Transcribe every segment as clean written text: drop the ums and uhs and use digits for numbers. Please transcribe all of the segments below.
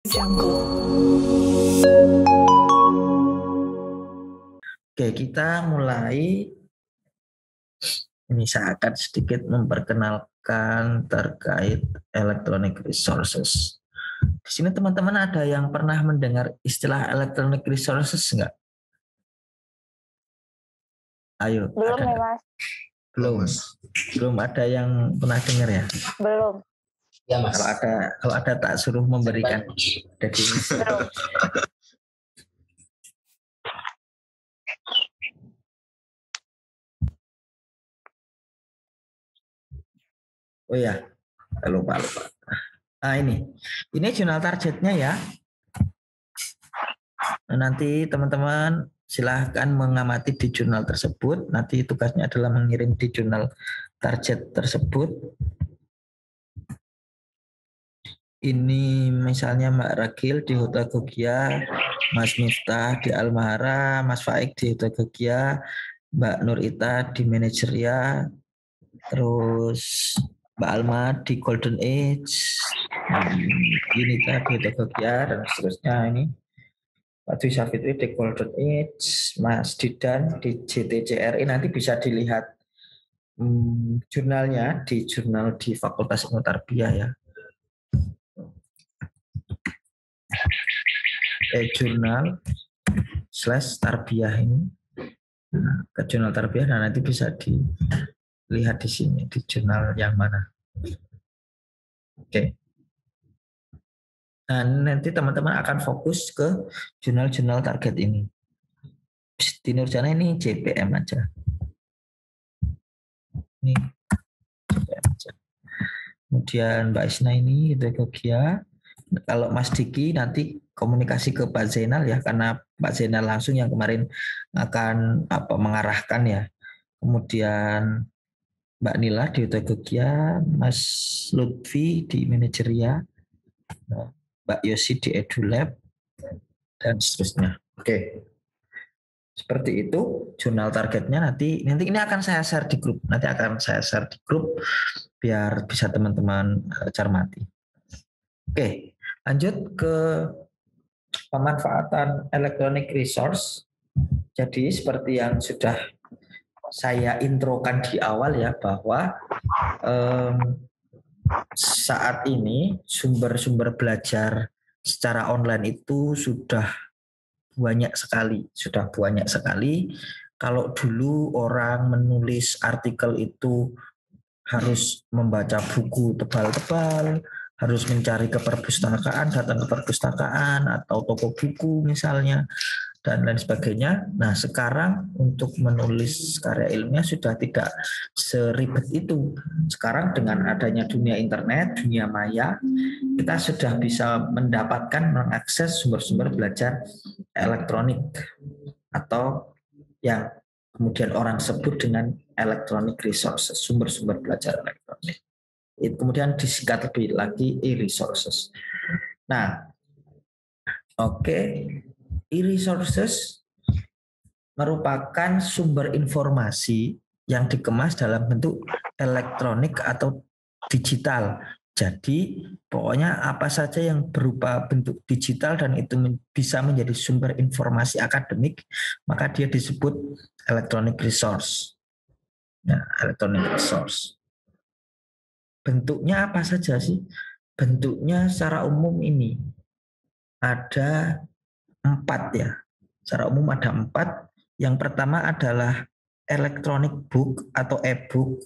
Oke, kita mulai. Ini saya akan sedikit memperkenalkan terkait electronic resources. Di sini teman-teman ada yang pernah mendengar istilah electronic resources enggak? Ayo. Belum ya, Mas? Belum ada yang pernah dengar ya? Belum. Ya, Mas. Kalau ada tak suruh memberikan definisi. Oh ya, lupa. Nah ini jurnal targetnya ya. Nah, nanti teman-teman silahkan mengamati di jurnal tersebut. Nanti tugasnya adalah mengirim di jurnal target tersebut. Ini misalnya Mbak Ragil di Hutagogia, Mas Miftah di Almahara, Mas Faik di Hutagogia, Mbak Nurita di Manajeria, terus Mbak Alma di Golden Age, Yunita di Hutagogia, dan seterusnya ini. Pak Dwi Safitri di Golden Age, Mas Didan di JTCRI, nanti bisa dilihat jurnalnya di jurnal di Fakultas Ilmu Tarbiyah ya. Jurnal / tarbiyah ini ke jurnal tarbiyah, dan nanti bisa dilihat di sini di jurnal yang mana. Oke. Nah, nanti teman-teman akan fokus ke jurnal-jurnal target ini. Di Nurjana ini JPM aja. Ini JPM aja. Kemudian Mbak Isna ini Hutagogia. Kalau Mas Diki nanti komunikasi ke Pak Zainal ya, karena Pak Zainal langsung yang kemarin akan mengarahkan ya. Kemudian Mbak Nila di Hutagogia, Mas Lutfi di Manajeria, Mbak Yosi di EduLab, dan seterusnya. Oke. Seperti itu jurnal targetnya. Nanti ini akan saya share di grup. Nanti akan saya share di grup biar bisa teman-teman cermati. Oke, lanjut ke pemanfaatan electronic resource. Jadi seperti yang sudah saya introkan di awal ya, bahwa saat ini sumber-sumber belajar secara online itu sudah banyak sekali. Kalau dulu orang menulis artikel itu harus membaca buku tebal-tebal, harus mencari ke perpustakaan, datang ke perpustakaan atau toko buku misalnya, dan lain sebagainya. Nah, sekarang untuk menulis karya ilmiah sudah tidak seribet itu. Sekarang dengan adanya dunia internet, dunia maya, kita sudah bisa mendapatkan, mengakses sumber-sumber belajar elektronik atau yang kemudian orang sebut dengan electronic resources, sumber-sumber belajar elektronik. Kemudian disingkat lebih lagi e-resources. Nah, e-resources merupakan sumber informasi yang dikemas dalam bentuk elektronik atau digital. Jadi pokoknya apa saja yang berupa bentuk digital dan itu bisa menjadi sumber informasi akademik, maka dia disebut electronic resource. Nah, electronic resource. Bentuknya apa saja sih? Bentuknya secara umum ini ada 4 ya. Secara umum ada 4. Yang pertama adalah electronic book atau e-book.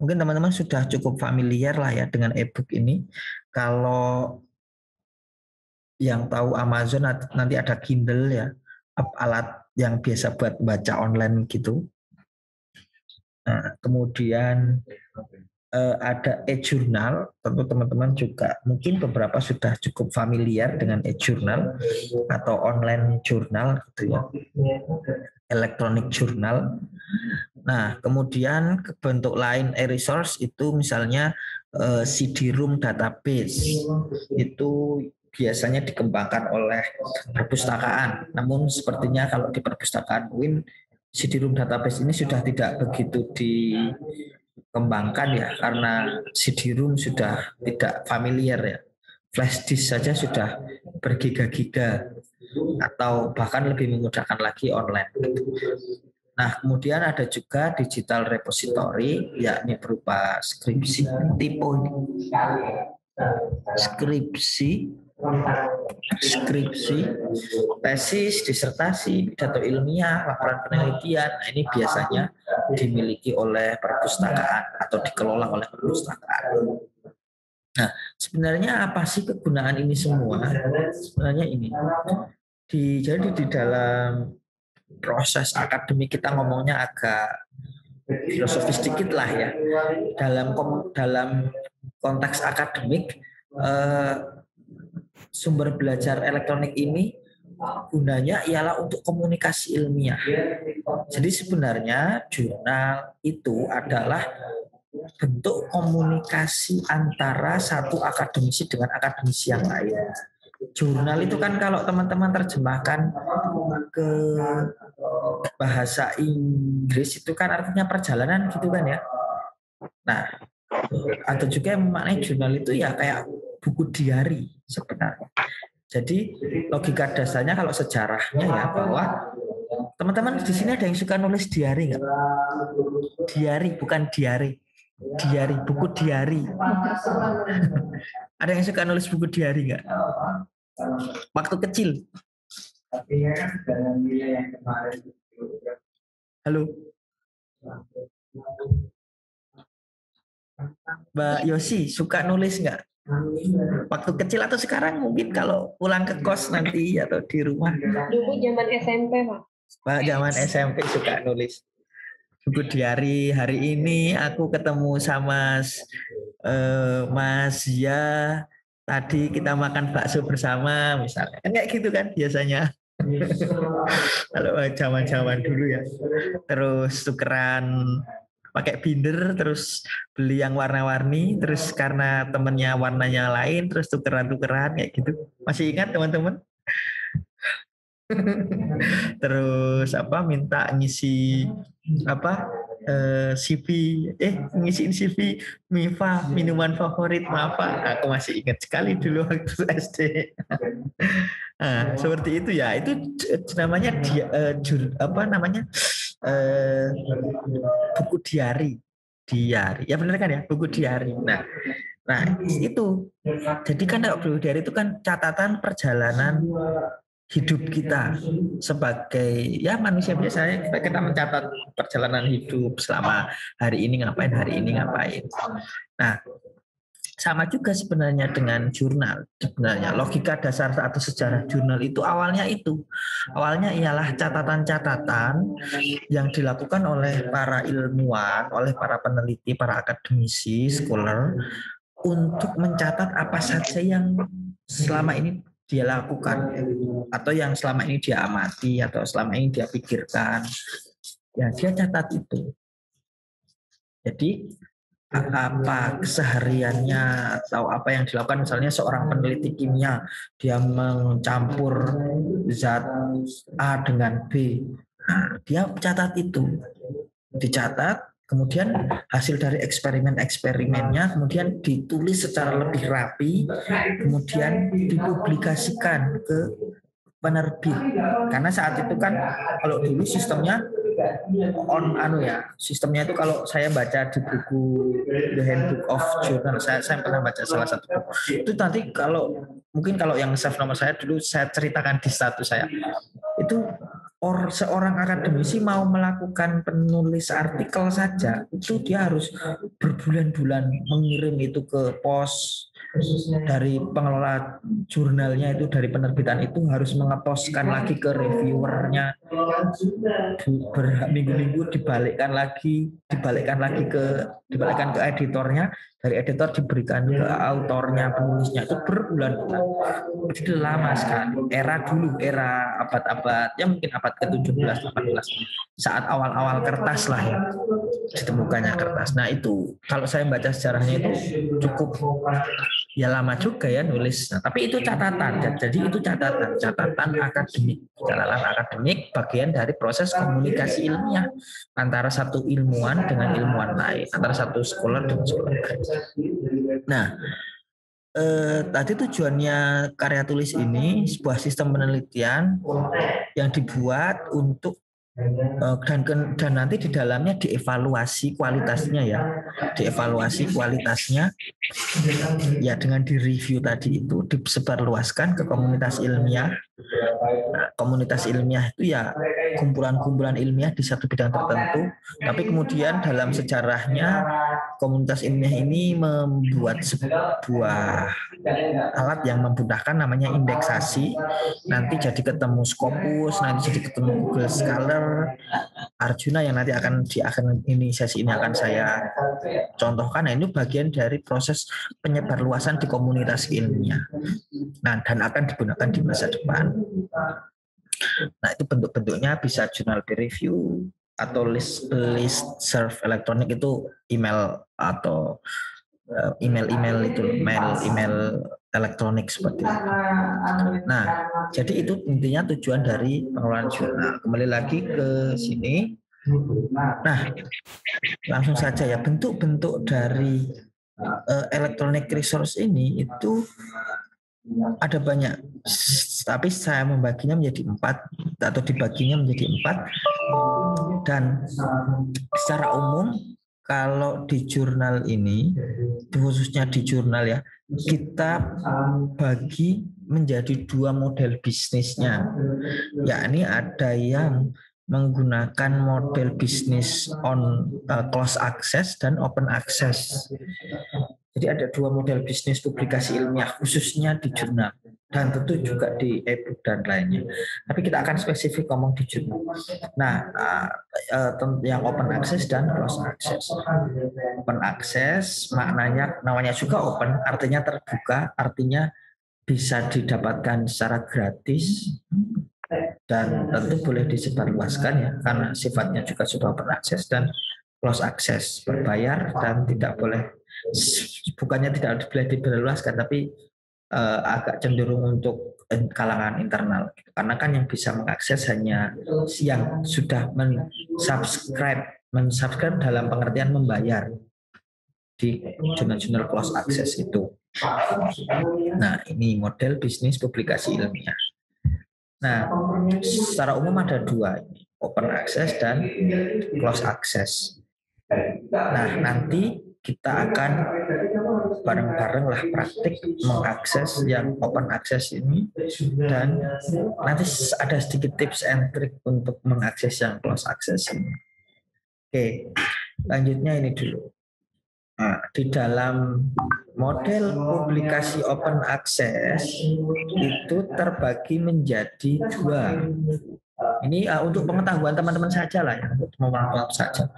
Mungkin teman-teman sudah cukup familiar lah ya dengan e-book ini. Kalau yang tahu Amazon nanti ada Kindle ya, alat yang biasa buat baca online gitu. Nah, kemudian ada e-journal, tentu teman-teman juga mungkin beberapa sudah cukup familiar dengan e-journal atau online journal gitu ya, electronic journal. Nah, kemudian bentuk lain e-resource itu misalnya CD-ROM database, itu biasanya dikembangkan oleh perpustakaan. Namun sepertinya kalau di perpustakaan UIN CD-ROM database ini sudah tidak begitu dikembangkan ya, karena CD-ROM sudah tidak familiar ya. Flash disk saja sudah bergiga-giga atau bahkan lebih memudahkan lagi online. Nah, kemudian ada juga digital repository, yakni berupa skripsi, skripsi, tesis, disertasi, pidato ilmiah, laporan penelitian. Nah, ini biasanya dimiliki oleh perpustakaan atau dikelola oleh perpustakaan. Nah, sebenarnya apa sih kegunaan ini semua? Sebenarnya ini. Jadi di dalam proses akademik kita ngomongnya agak filosofis sedikit lah ya. Dalam konteks akademik, sumber belajar elektronik ini gunanya ialah untuk komunikasi ilmiah. Jadi sebenarnya jurnal itu adalah bentuk komunikasi antara satu akademisi dengan akademisi yang lain. Jurnal itu kan kalau teman-teman terjemahkan ke bahasa Inggris itu kan artinya perjalanan gitu kan ya. Nah, ada juga yang memaknai jurnal itu ya kayak buku diari sebenarnya. Jadi logika dasarnya kalau sejarahnya ya bahwa teman-teman di sini ada yang suka nulis diari nggak? Diari bukan diari. Diari, buku diari. Ada yang suka nulis buku diari nggak? Waktu kecil. Halo. Mbak Yosi, suka nulis nggak? Waktu kecil atau sekarang mungkin kalau pulang ke kos nanti atau di rumah? Dulu zaman SMP, Pak. Pak, zaman SMP suka nulis. Buku diari, hari ini aku ketemu sama Mas Zia, tadi kita makan bakso bersama misalnya. Kan kayak gitu kan biasanya. Kalau zaman-zaman dulu ya. Terus tukeran pakai binder, terus beli yang warna-warni, terus karena temennya warnanya lain, terus tukeran-tukeran kayak gitu. Masih ingat teman-teman? Terus minta ngisi CV ngisiin CV Mifa minuman favorit apa, aku masih ingat sekali dulu waktu SD. Nah, seperti itu ya, itu namanya buku diari ya, benar kan ya, buku diari. Nah itu jadi kan buku diari itu kan catatan perjalanan hidup kita sebagai ya manusia biasanya, kita mencatat perjalanan hidup selama hari ini ngapain. Nah, sama juga sebenarnya dengan jurnal. Sebenarnya logika dasar atau sejarah jurnal itu awalnya ialah catatan-catatan yang dilakukan oleh para ilmuwan, oleh para peneliti, para akademisi, scholar untuk mencatat apa saja yang selama ini dia lakukan atau yang selama ini dia amati atau selama ini dia pikirkan, ya dia catat itu. Jadi apa kesehariannya atau apa yang dilakukan, misalnya seorang peneliti kimia dia mencampur zat A dengan B, nah, dia catat itu, dicatat. Kemudian hasil dari eksperimennya kemudian ditulis secara lebih rapi, kemudian dipublikasikan ke penerbit. Karena saat itu kan kalau dulu sistemnya sistemnya itu kalau saya baca di buku The Handbook of Journal, saya pernah baca salah satu buku. Itu nanti kalau yang save nomor saya dulu, saya ceritakan di status saya. Itu seorang akademisi mau melakukan penulis artikel saja, itu dia harus berbulan-bulan mengirim itu ke pos dari pengelola jurnalnya, itu dari penerbitan itu harus mengeposkan lagi ke reviewernya, berminggu-minggu dibalikkan ke editornya, dari editor diberikan ke autornya, penulisnya, itu berbulan-bulan. Itu lama sekali. Era abad-abad ya, mungkin abad ke-17 18, saat awal-awal kertas lah ya, ditemukannya kertas. Nah itu kalau saya baca sejarahnya itu cukup ya lama juga ya nulis. Nah, tapi itu catatan. Jadi itu catatan akademik bagian dari proses komunikasi ilmiah antara satu ilmuwan dengan ilmuwan lain, antara satu scholar dengan scholar lain. Nah, tadi tujuannya karya tulis ini sebuah sistem penelitian yang dibuat untuk dan nanti di dalamnya dievaluasi kualitasnya ya, dievaluasi kualitasnya ya dengan direview tadi itu disebarluaskan ke komunitas ilmiah. Nah, komunitas ilmiah itu ya kumpulan-kumpulan ilmiah di satu bidang tertentu, tapi kemudian dalam sejarahnya komunitas ilmiah ini membuat sebuah alat yang memudahkan namanya indeksasi. Nanti jadi ketemu Scopus, nanti jadi ketemu Google Scholar, Arjuna yang nanti akan ini sesi ini akan saya contohkan. Nah, ini bagian dari proses penyebarluasan di komunitas ilmiah. Nah, dan akan digunakan di masa depan. Nah, itu bentuk-bentuknya bisa jurnal peer review atau list serve elektronik, itu email atau email elektronik seperti itu. Nah, jadi itu intinya tujuan dari pengelolaan jurnal. Kembali lagi ke sini. Nah, langsung saja ya, bentuk-bentuk dari electronic resource ini itu ada banyak, tapi saya membaginya menjadi 4 atau dibaginya menjadi 4. Dan secara umum kalau di jurnal ini, khususnya di jurnal ya, kita bagi menjadi 2 model bisnisnya, yakni ada yang menggunakan model bisnis on close access dan open access. Jadi ada 2 model bisnis publikasi ilmiah khususnya di jurnal, dan tentu juga di e-book dan lainnya. Tapi kita akan spesifik ngomong di jurnal. Nah, yang open access dan close access. Open access namanya juga open, artinya terbuka, artinya bisa didapatkan secara gratis dan tentu boleh disebarluaskan ya, karena sifatnya juga sudah open access. Dan close access berbayar dan tidak boleh, bukannya tidak boleh disebarluaskan, tapi agak cenderung untuk kalangan internal, karena kan yang bisa mengakses hanya yang sudah mensubscribe dalam pengertian membayar di jurnal-jurnal close access itu. Nah, ini model bisnis publikasi ilmiah. Nah, secara umum ada 2 ini, open access dan close access. Nah, nanti kita akan bareng-bareng lah praktik mengakses yang open access ini, dan nanti ada sedikit tips and trick untuk mengakses yang close access ini. Oke, lanjutnya ini dulu. Nah, di dalam model publikasi open access itu terbagi menjadi 2. Ini untuk pengetahuan teman-teman saja lah ya, untuk pengetahuan saja.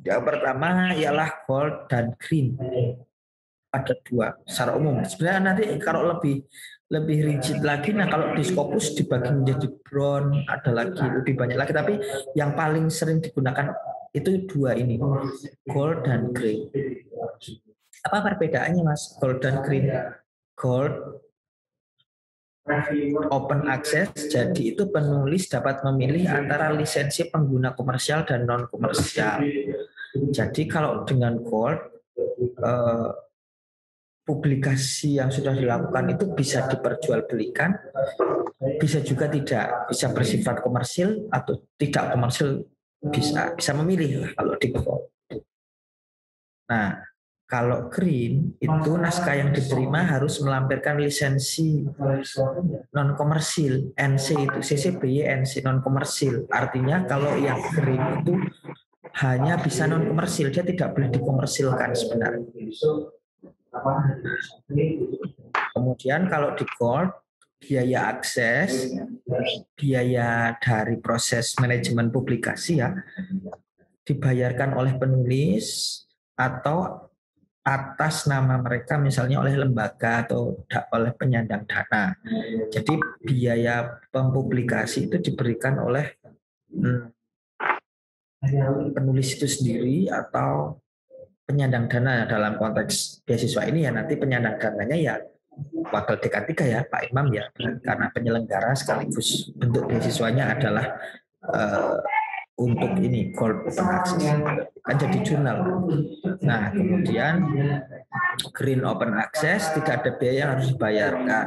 Yang pertama ialah gold dan green. Ada 2 secara umum. Sebenarnya nanti kalau lebih rigid lagi, nah kalau di Scopus dibagi menjadi brown, ada lagi lebih banyak lagi. Tapi yang paling sering digunakan itu 2 ini, gold dan green. Apa perbedaannya Mas, gold dan green? Gold open access, jadi itu penulis dapat memilih antara lisensi pengguna komersial dan non komersial. Jadi kalau dengan gold, publikasi yang sudah dilakukan itu bisa diperjualbelikan, bisa juga tidak, bisa bersifat komersil atau tidak komersil, bisa memilih kalau di gold. Nah, kalau green itu naskah yang diterima harus melampirkan lisensi non komersil, NC itu CC-BY NC non komersil. Artinya kalau yang green itu hanya bisa non komersil, dia tidak boleh dikomersilkan sebenarnya. Kemudian kalau di gold, biaya akses, biaya dari proses manajemen publikasi ya, dibayarkan oleh penulis atau atas nama mereka, misalnya oleh lembaga atau oleh penyandang dana. Jadi biaya pempublikasi itu diberikan oleh penulis itu sendiri atau penyandang dana. Dalam konteks beasiswa ini ya nanti penyandang dananya ya wakil dekan 3 ya, Pak Imam ya, karena penyelenggara sekaligus bentuk beasiswanya adalah untuk ini gold open access kan jadi jurnal. Nah kemudian green open access tidak ada biaya yang harus dibayarkan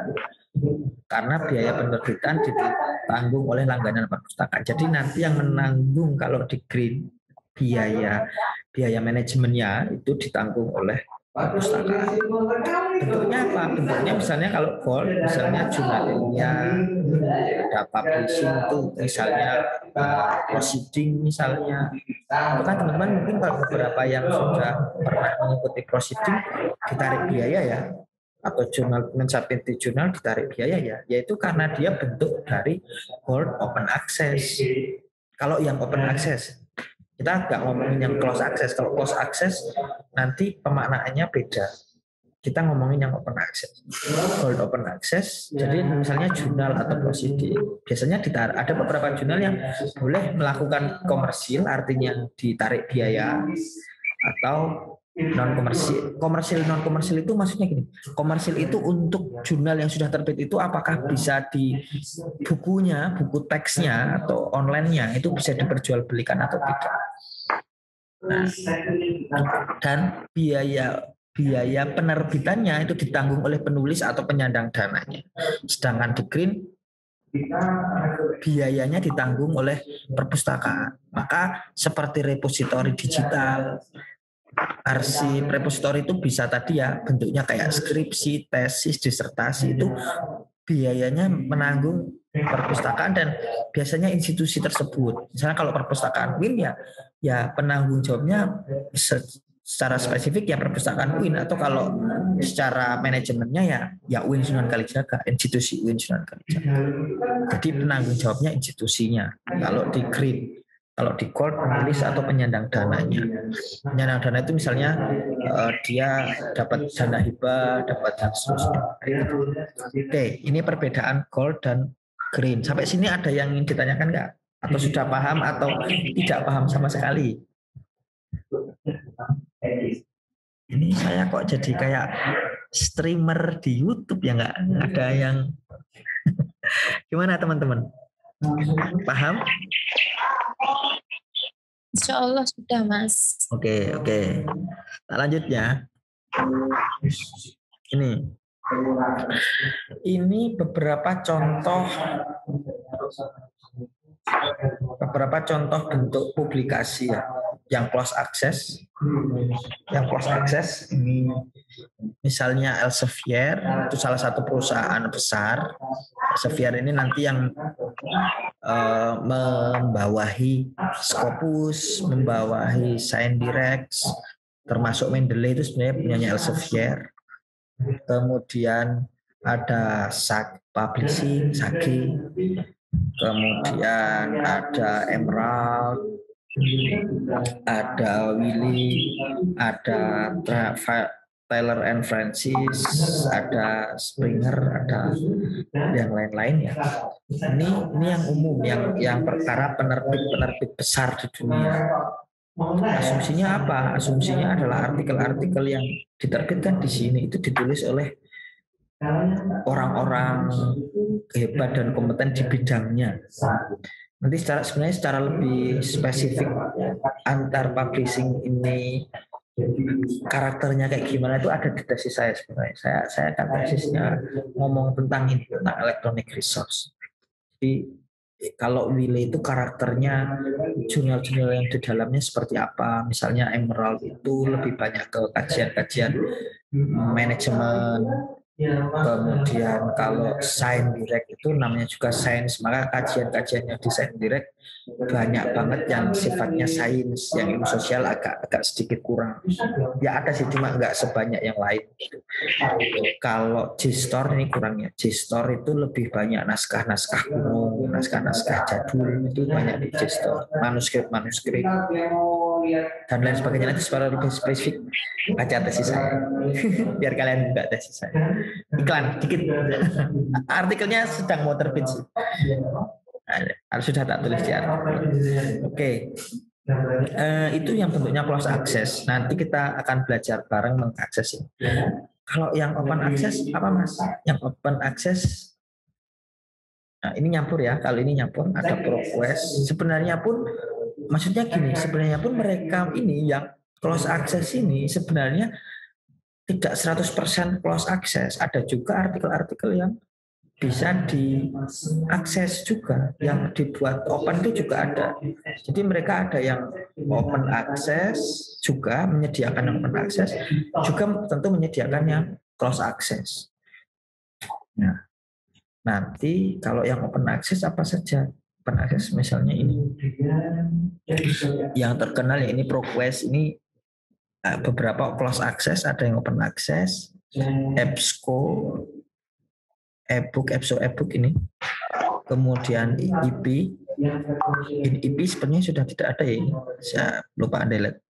karena biaya penerbitan ditanggung oleh langganan perpustakaan. Jadi nanti yang menanggung kalau di green biaya manajemennya itu ditanggung oleh perpustakaan. Bentuknya apa? Bentuknya misalnya kalau gold, misalnya jurnal ilmiah, ada publishing itu misalnya proceeding misalnya. Itu kan teman-teman mungkin kalau beberapa yang sudah pernah mengikuti proceeding ditarik biaya ya, atau jurnal mencapai di jurnal ditarik biaya ya, yaitu karena dia bentuk dari gold open access. Kalau yang open access kita nggak ngomongin yang close access. Kalau close access nanti pemaknaannya beda. Kita ngomongin yang open access. Gold open access, jadi misalnya jurnal atau proceeding, biasanya ada beberapa jurnal yang boleh melakukan komersil, artinya ditarik biaya, atau non komersil non komersil itu maksudnya gini, komersil itu untuk jurnal yang sudah terbit itu apakah bisa di buku teksnya atau online-nya itu bisa diperjualbelikan atau tidak. Nah, dan biaya penerbitannya itu ditanggung oleh penulis atau penyandang dananya. Sedangkan di green biayanya ditanggung oleh perpustakaan. Maka seperti repositori digital, arsip repositori itu bisa tadi ya bentuknya kayak skripsi, tesis, disertasi itu biayanya menanggung perpustakaan dan biasanya institusi tersebut. Misalnya kalau perpustakaan UIN ya penanggung jawabnya secara spesifik ya perpustakaan UIN, atau kalau secara manajemennya ya UIN Sunan Kalijaga, institusi UIN Sunan Kalijaga. Jadi penanggung jawabnya institusinya. Kalau di green. Kalau di gold penulis atau penyandang dananya. Penyandang dana itu misalnya dia dapat dana hibah, dapat dan seterusnya. Oke, ini perbedaan gold dan green. Sampai sini ada yang ingin ditanyakan nggak? Atau sudah paham atau tidak paham sama sekali? Ini saya kok jadi kayak streamer di YouTube ya, nggak ada yang gimana teman-teman? Paham? Insya Allah sudah, Mas. Oke. Nah, lanjut ya. Ini beberapa contoh bentuk publikasi ya, yang close access. Yang close access ini misalnya Elsevier, itu salah satu perusahaan besar. Elsevier ini nanti yang membawahi Scopus, membawahi ScienceDirect, termasuk Mendeley itu sebenarnya punyanya Elsevier. Kemudian ada Publishing, Sagi, kemudian ada Emerald, ada Willy, ada Taylor and Francis, ada Springer, ada yang lain-lain ya. Ini yang umum, yang perkara penerbit besar di dunia. Asumsinya apa? Asumsinya adalah artikel-artikel yang diterbitkan di sini itu ditulis oleh orang-orang hebat dan kompeten di bidangnya. Nanti sebenarnya secara lebih spesifik antar publishing ini karakternya kayak gimana itu ada di tesis saya sebenarnya. Saya kan tesisnya ngomong tentang electronic resource. Jadi kalau Willy itu karakternya jurnal-jurnal yang di dalamnya seperti apa. Misalnya Emerald itu lebih banyak ke kajian-kajian manajemen. Kemudian kalau ScienceDirect itu namanya juga sains, maka kajian-kajiannya di ScienceDirect banyak banget yang sifatnya sains, yang ilmu sosial agak sedikit kurang. Ya ada sih, cuma nggak sebanyak yang lain. Kalau JSTOR ini kurangnya. JSTOR itu lebih banyak naskah-naskah kuno, naskah-naskah jadul, itu banyak di JSTOR, manuskrip dan lain sebagainya. Nanti secara lebih spesifik baca tesis saya biar kalian buka tesis saya. Iklan dikit. Artikelnya sedang mau terbit sih. Sudah tak tulis di artikel. Oke. Itu yang bentuknya close access. Nanti kita akan belajar bareng mengakses ini. Kalau yang open access apa Mas? Yang open access, nah ini nyampur ya. Kali ini nyampur, ada ProQuest. Sebenarnya pun maksudnya gini, sebenarnya pun mereka ini yang close access ini sebenarnya tidak 100% close access. Ada juga artikel-artikel yang bisa diakses juga, yang dibuat open itu juga ada. Jadi mereka ada yang open access juga, menyediakan yang open access, juga tentu menyediakan yang close access. Nah, nanti kalau yang open access apa saja? Open access misalnya ini. Yang terkenal ya ini ProQuest, ini beberapa close access, ada yang open access, EBSCO, ebook ini, kemudian IP sebenarnya sudah tidak ada ya ini, saya lupa delete.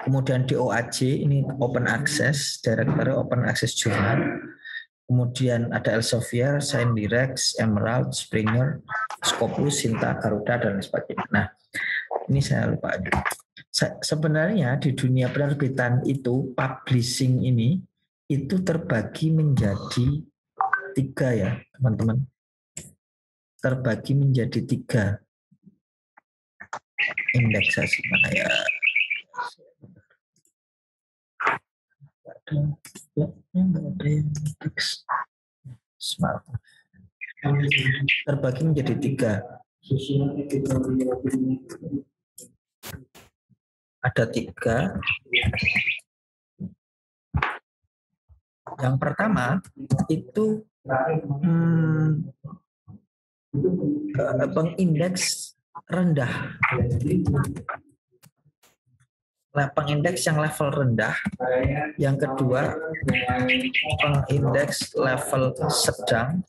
Kemudian DOAJ ini open access, directory open access journal. Kemudian ada Elsevier, SignDirect, Emerald, Springer, Scopus, Sinta, Garuda dan sebagainya. Nah, ini saya lupa. Sebenarnya di dunia penerbitan itu publishing ini itu terbagi menjadi 3 ya teman-teman, terbagi menjadi 3 indeksasi. Mana ya, nggak ada yang teks smart, terbagi menjadi 3. Ada 3. Yang pertama itu pengindeks rendah, pengindeks yang level rendah. Yang kedua pengindeks level sedang.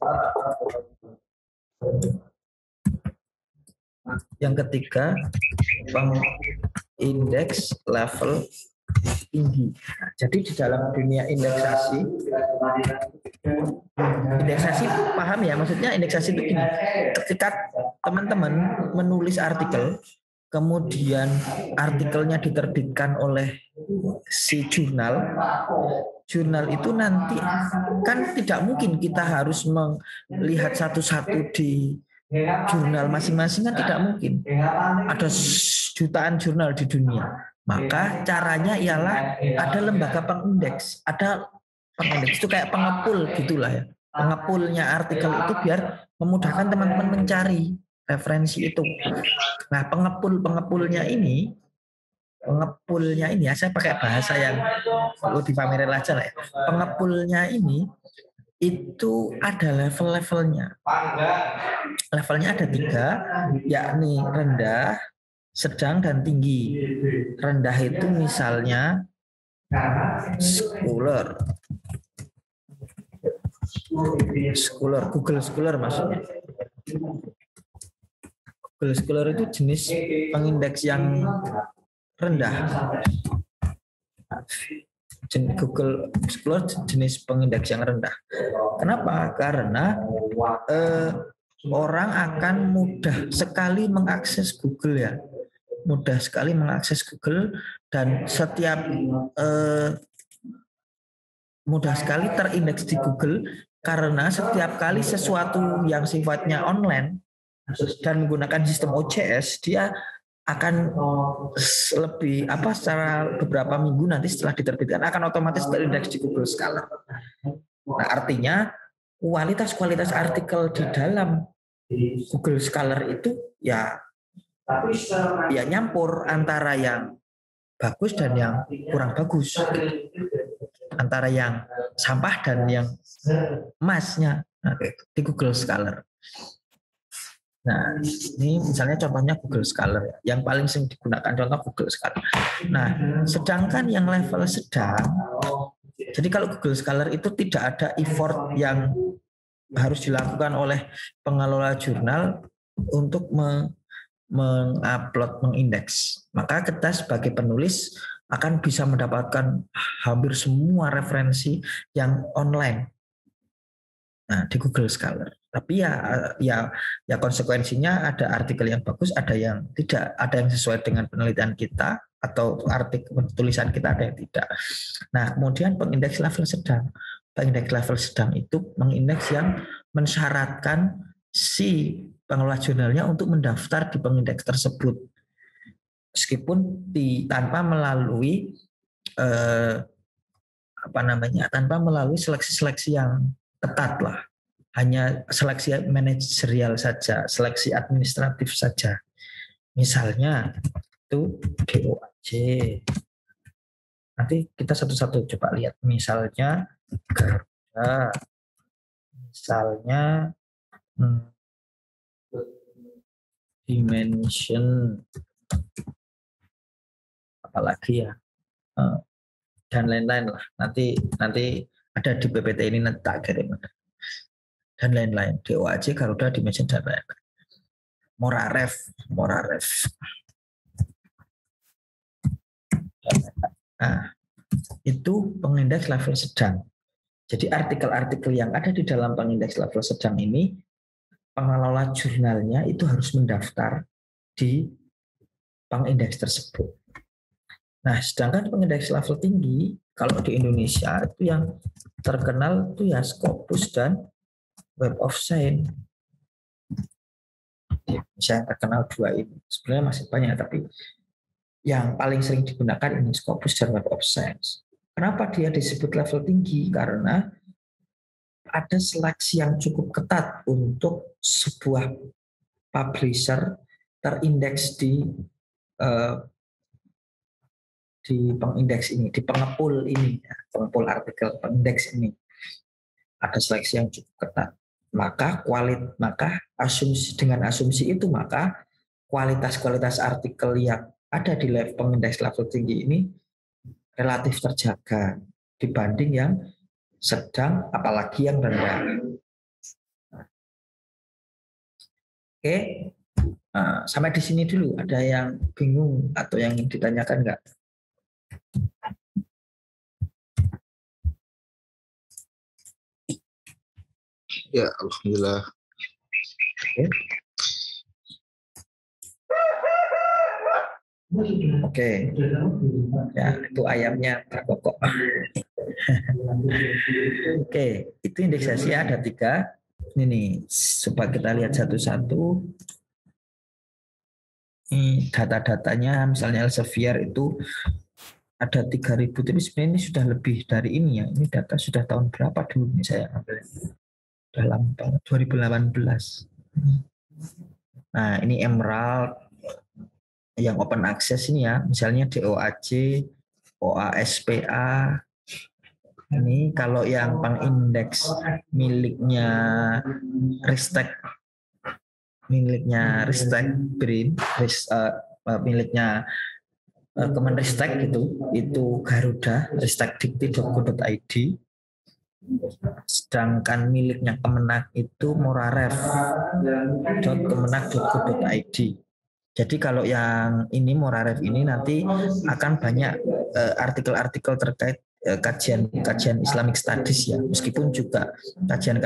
Yang ketiga pengindeks level tinggi. Nah, jadi di dalam dunia indeksasi paham ya, maksudnya indeksasi itu gini, ketika teman-teman menulis artikel, kemudian artikelnya diterbitkan oleh si jurnal itu nanti kan tidak mungkin kita harus melihat satu-satu di jurnal masing-masing, kan tidak mungkin, ada jutaan jurnal di dunia. Maka caranya ialah ada lembaga pengindeks, ada pengindeks itu kayak pengepul gitulah ya, pengepulnya artikel itu biar memudahkan teman-teman mencari referensi itu. Nah, pengepulnya ini ya, saya pakai bahasa yang lebih familiar aja lah ya. Pengepulnya ini itu ada level-levelnya. Levelnya ada 3, yakni rendah, sedang, dan tinggi. Rendah itu misalnya Scholar, Google Scholar maksudnya. Google Scholar itu jenis pengindeks yang rendah. Google Scholar jenis pengindeks yang rendah. Kenapa? Karena orang akan mudah sekali mengakses Google ya. Mudah sekali mengakses Google dan setiap mudah sekali terindeks di Google, karena setiap kali sesuatu yang sifatnya online dan menggunakan sistem OCS, dia akan lebih secara beberapa minggu nanti setelah diterbitkan akan otomatis terindeks di Google Scholar. Nah, artinya kualitas artikel di dalam Google Scholar itu ya nyampur antara yang bagus dan yang kurang bagus, antara yang sampah dan yang emasnya di Google Scholar. Nah, ini misalnya contohnya Google Scholar, yang paling sering digunakan contoh Google Scholar. Nah, sedangkan yang level sedang, jadi kalau Google Scholar itu tidak ada effort yang harus dilakukan oleh pengelola jurnal untuk mengupload, mengindeks. Maka kita sebagai penulis akan bisa mendapatkan hampir semua referensi yang online. Nah, di Google Scholar. Tapi ya konsekuensinya ada artikel yang bagus, ada yang tidak, ada yang sesuai dengan penelitian kita atau artikel tulisan kita, ada yang tidak. Nah, kemudian pengindeks level sedang. Pengindeks level sedang itu mengindeks yang mensyaratkan si pengelola jurnalnya untuk mendaftar di pengindeks tersebut. meskipun tanpa melalui tanpa melalui seleksi-seleksi yang ketat lah, hanya seleksi manajerial saja, seleksi administratif saja. Misalnya itu DOAJ. Nanti kita satu-satu coba lihat. Misalnya Garuda, misalnya Dimension, apalagi ya, dan lain-lain lah. Nanti ada di PPT ini, nanti tak kirim. Dan lain-lain. DOAJ, Garuda, Dimension, dan lain-lain. Moraref. Nah, itu pengindeks level sedang. Jadi artikel-artikel yang ada di dalam pengindeks level sedang ini, pengelola jurnalnya itu harus mendaftar di pengindeks tersebut. Nah, sedangkan pengindeks level tinggi, kalau di Indonesia itu yang terkenal itu ya Scopus dan Web of Science. Yang terkenal dua ini. Sebenarnya masih banyak, tapi yang paling sering digunakan ini Scopus dan Web of Science. Kenapa dia disebut level tinggi? Karena ada seleksi yang cukup ketat untuk sebuah publisher terindeks di pengindeks ini, di pengepul ini, pengepul artikel pengindeks ini. Ada seleksi yang cukup ketat. Maka dengan asumsi itu, maka kualitas artikel yang ada di pengindeks level tinggi ini relatif terjaga dibanding yang sedang, apalagi yang rendah. Oke, sampai di sini dulu. Ada yang bingung atau yang ditanyakan nggak? Ya, alhamdulillah. Oke. Ya, itu ayamnya terkokok. Oke, itu indeksasi ada 3. Ini nih, coba kita lihat satu-satu. Ini data-datanya, misalnya Elsevier itu ada 3.000, tapi sebenarnya ini sudah lebih dari ini ya. Ini data sudah tahun berapa dulu nih saya ambil? Dalam 2018. Nah, ini Emerald yang open access ini ya, misalnya DOAJ, OASPA. Ini kalau yang pengindeks miliknya Ristek BRIN, miliknya Kemenristek itu Garuda, ristekdikti.go.id. Sedangkan miliknya Kemenag itu moraref.kemenag.go.id. Jadi kalau yang ini Moraref ini nanti akan banyak artikel-artikel terkait kajian Islamic Studies ya, meskipun juga kajian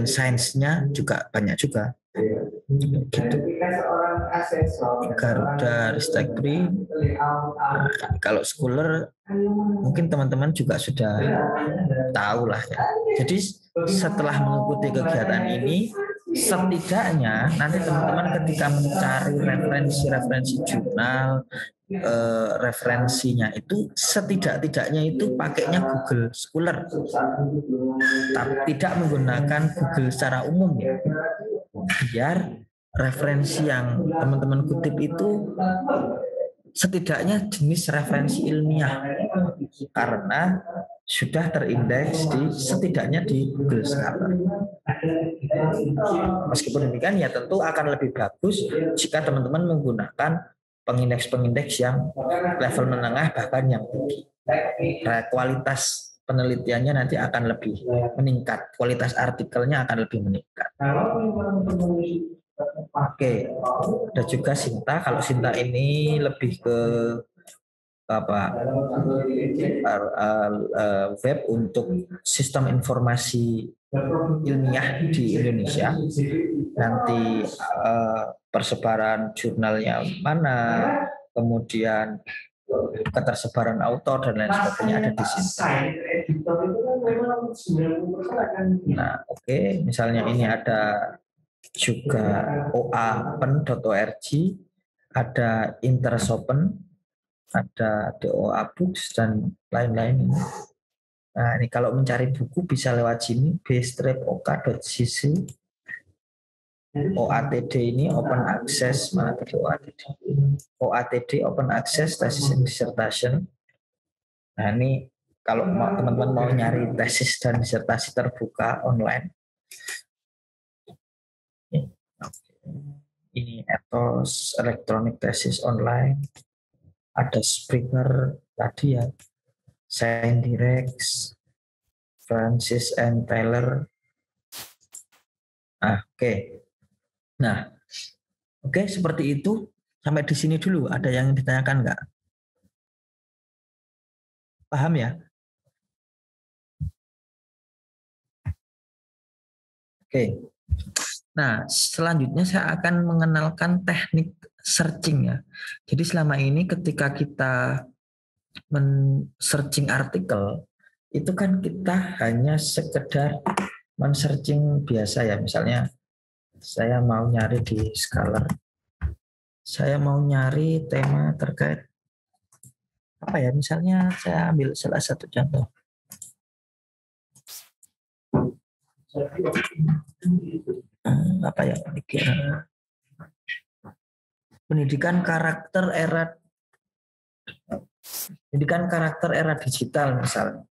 sainsnya juga banyak juga. Gitu. Garuda, Ristek BRIN. Kalau scholar mungkin teman-teman juga sudah tahu lah ya. Jadi setelah mengikuti kegiatan ini, setidaknya nanti teman-teman ketika mencari referensi jurnal, referensinya itu setidak-tidaknya itu pakainya Google Scholar, tapi tidak menggunakan Google secara umum ya, biar referensi yang teman-teman kutip itu setidaknya jenis referensi ilmiah karena sudah terindeks setidaknya di Google Scholar. Meskipun demikian ya tentu akan lebih bagus jika teman-teman menggunakan pengindeks yang level menengah bahkan yang tinggi. Kualitas penelitiannya nanti akan lebih meningkat, kualitas artikelnya akan lebih meningkat. Oke, ada juga Sinta. Kalau Sinta ini lebih ke web untuk sistem informasi ilmiah di Indonesia. Nanti persebaran jurnalnya mana, kemudian ketersebaran autor dan lain sebagainya ada di sini. Nah, oke, misalnya ini ada juga oapen.org. ada Intersopen, ada DOA Books dan lain-lain ini. Nah, ini kalau mencari buku bisa lewat sini b-ok.cc. OATD ini Open Access, mana tadi OATD? OATD Open Access Thesis and Dissertation. Nah, ini kalau teman-teman mau nyari tesis dan disertasi terbuka online. Ini Ethos Electronic Thesis Online. Ada Springer tadi ya. Sciendirex, Francis and Taylor. Oke. Nah, oke, seperti itu. Sampai di sini dulu. Ada yang ditanyakan nggak? Paham ya? Oke. Nah, selanjutnya saya akan mengenalkan teknik searching ya. Jadi selama ini ketika kita men-searching artikel, itu kan kita hanya sekedar men-searching biasa ya. Misalnya saya mau nyari di Scholar, saya mau nyari tema terkait apa ya, misalnya saya ambil salah satu contoh. Apa ya, pendidikan karakter era digital misalnya.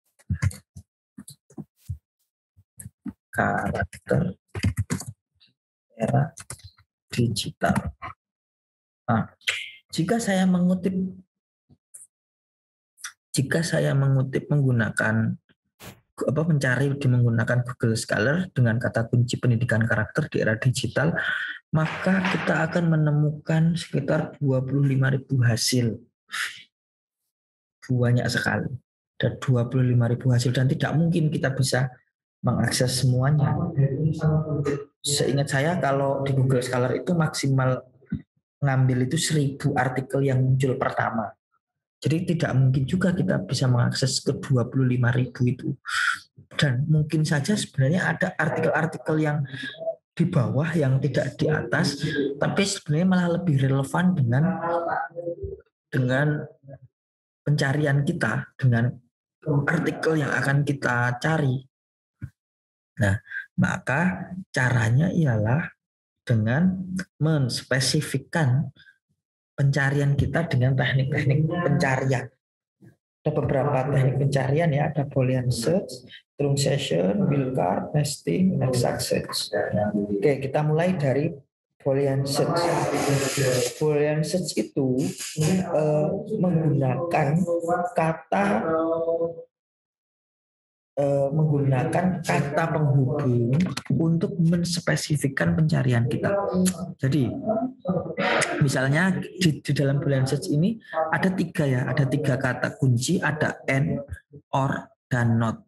Karakter era digital. Nah, jika saya mengutip menggunakan mencari menggunakan Google Scholar dengan kata kunci pendidikan karakter di era digital, maka kita akan menemukan sekitar 25.000 hasil. Banyak sekali. Ada 25.000 hasil dan tidak mungkin kita bisa mengakses semuanya. Seingat saya kalau di Google Scholar itu maksimal ngambil itu 1.000 artikel yang muncul pertama. Jadi tidak mungkin juga kita bisa mengakses ke 25.000 itu. Dan mungkin saja sebenarnya ada artikel-artikel yang di bawah yang tidak di atas, tapi sebenarnya malah lebih relevan dengan pencarian kita, dengan artikel yang akan kita cari. Nah, maka caranya ialah dengan menspesifikkan pencarian kita dengan teknik-teknik pencarian. Ada beberapa teknik pencarian ya, ada Boolean search, truncation, wildcard, nesting, exact search. Oke, kita mulai dari Boolean search. Boolean search itu menggunakan kata penghubung untuk menspesifikkan pencarian kita. Jadi misalnya di dalam Boolean search ini ada 3 kata kunci, ada and, or, dan not.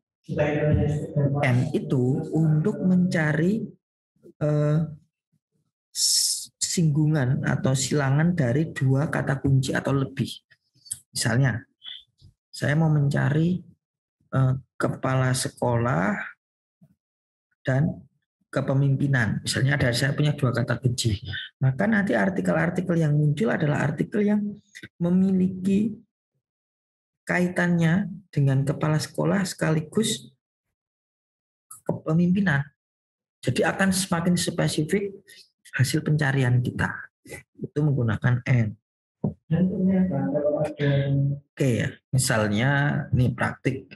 And itu untuk mencari singgungan atau silangan dari 2 kata kunci atau lebih. Misalnya saya mau mencari kepala sekolah dan kepemimpinan. Misalnya saya punya 2 kata kunci. Maka nanti artikel-artikel yang muncul adalah artikel yang memiliki kaitannya dengan kepala sekolah sekaligus kepemimpinan. Jadi akan semakin spesifik hasil pencarian kita. Itu menggunakan and. Oke ya, misalnya ini praktik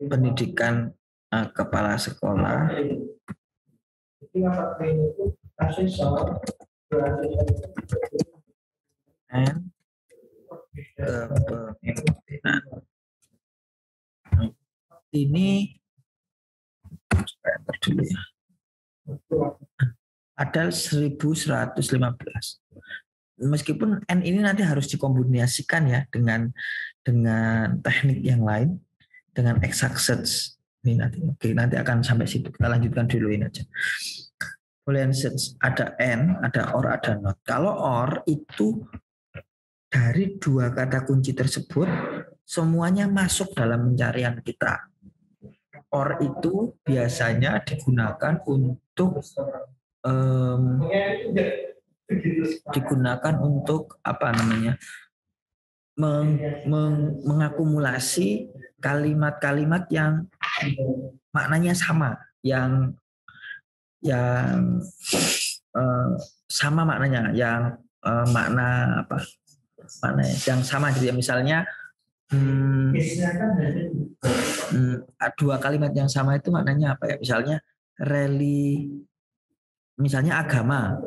pendidikan kepala sekolah. And kepemimpinan. Ini dulu ya. Ada 1115. Meskipun N ini nanti harus dikombinasikan ya dengan teknik yang lain, dengan exact search. Ini nanti akan sampai situ. Kita lanjutkan dulu ini aja. Boolean search ada and, ada or, ada not. Kalau or itu dari 2 kata kunci tersebut semuanya masuk dalam pencarian kita. Or itu biasanya digunakan untuk digunakan untuk apa namanya? Mengakumulasi kalimat-kalimat yang maknanya sama, yang sama maknanya, yang makna apa? Makna yang sama gitu ya. Misalnya dua kalimat yang sama itu maknanya apa ya? Misalnya misalnya agama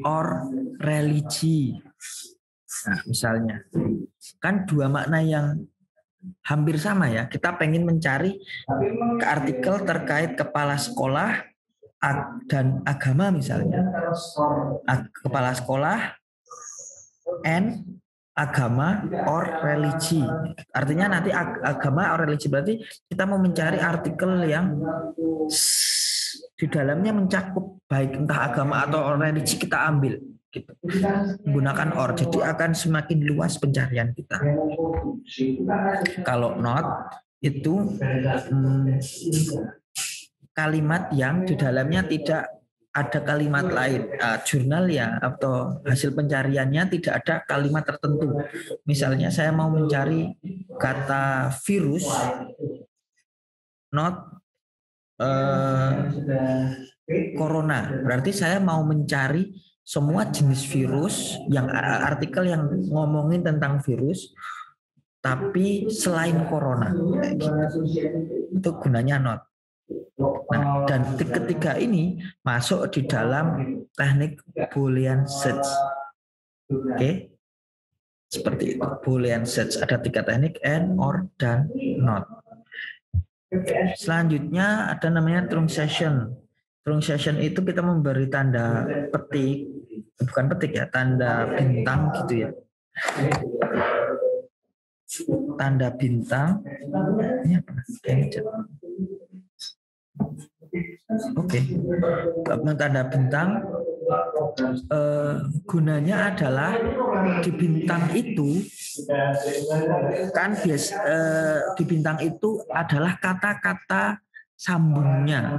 or religi. Nah, misalnya kan dua makna yang hampir sama ya. Kita pengen mencari artikel terkait kepala sekolah dan agama misalnya. Kepala sekolah and agama or religi. Artinya nanti agama or religi berarti kita mau mencari artikel yang di dalamnya mencakup baik entah agama atau religi, kita ambil gitu. Menggunakan or, jadi akan semakin luas pencarian kita. Kalau not itu kalimat yang di dalamnya tidak ada kalimat lain, jurnal ya atau hasil pencariannya tidak ada kalimat tertentu. Misalnya saya mau mencari kata virus, not corona, berarti saya mau mencari semua jenis virus, yang artikel yang ngomongin tentang virus, tapi selain corona, gitu. Itu gunanya not. Nah, dan ketiga ini masuk di dalam teknik Boolean search. Oke, seperti itu. Boolean search ada 3 teknik, and, or, dan not. Selanjutnya ada namanya truncation. Truncation itu kita memberi tanda petik, bukan petik ya, tanda bintang gitu ya. Tanda bintang. Ini apa? Oke. Tanda bintang gunanya adalah di bintang itu kan di bintang itu adalah kata-kata sambungnya,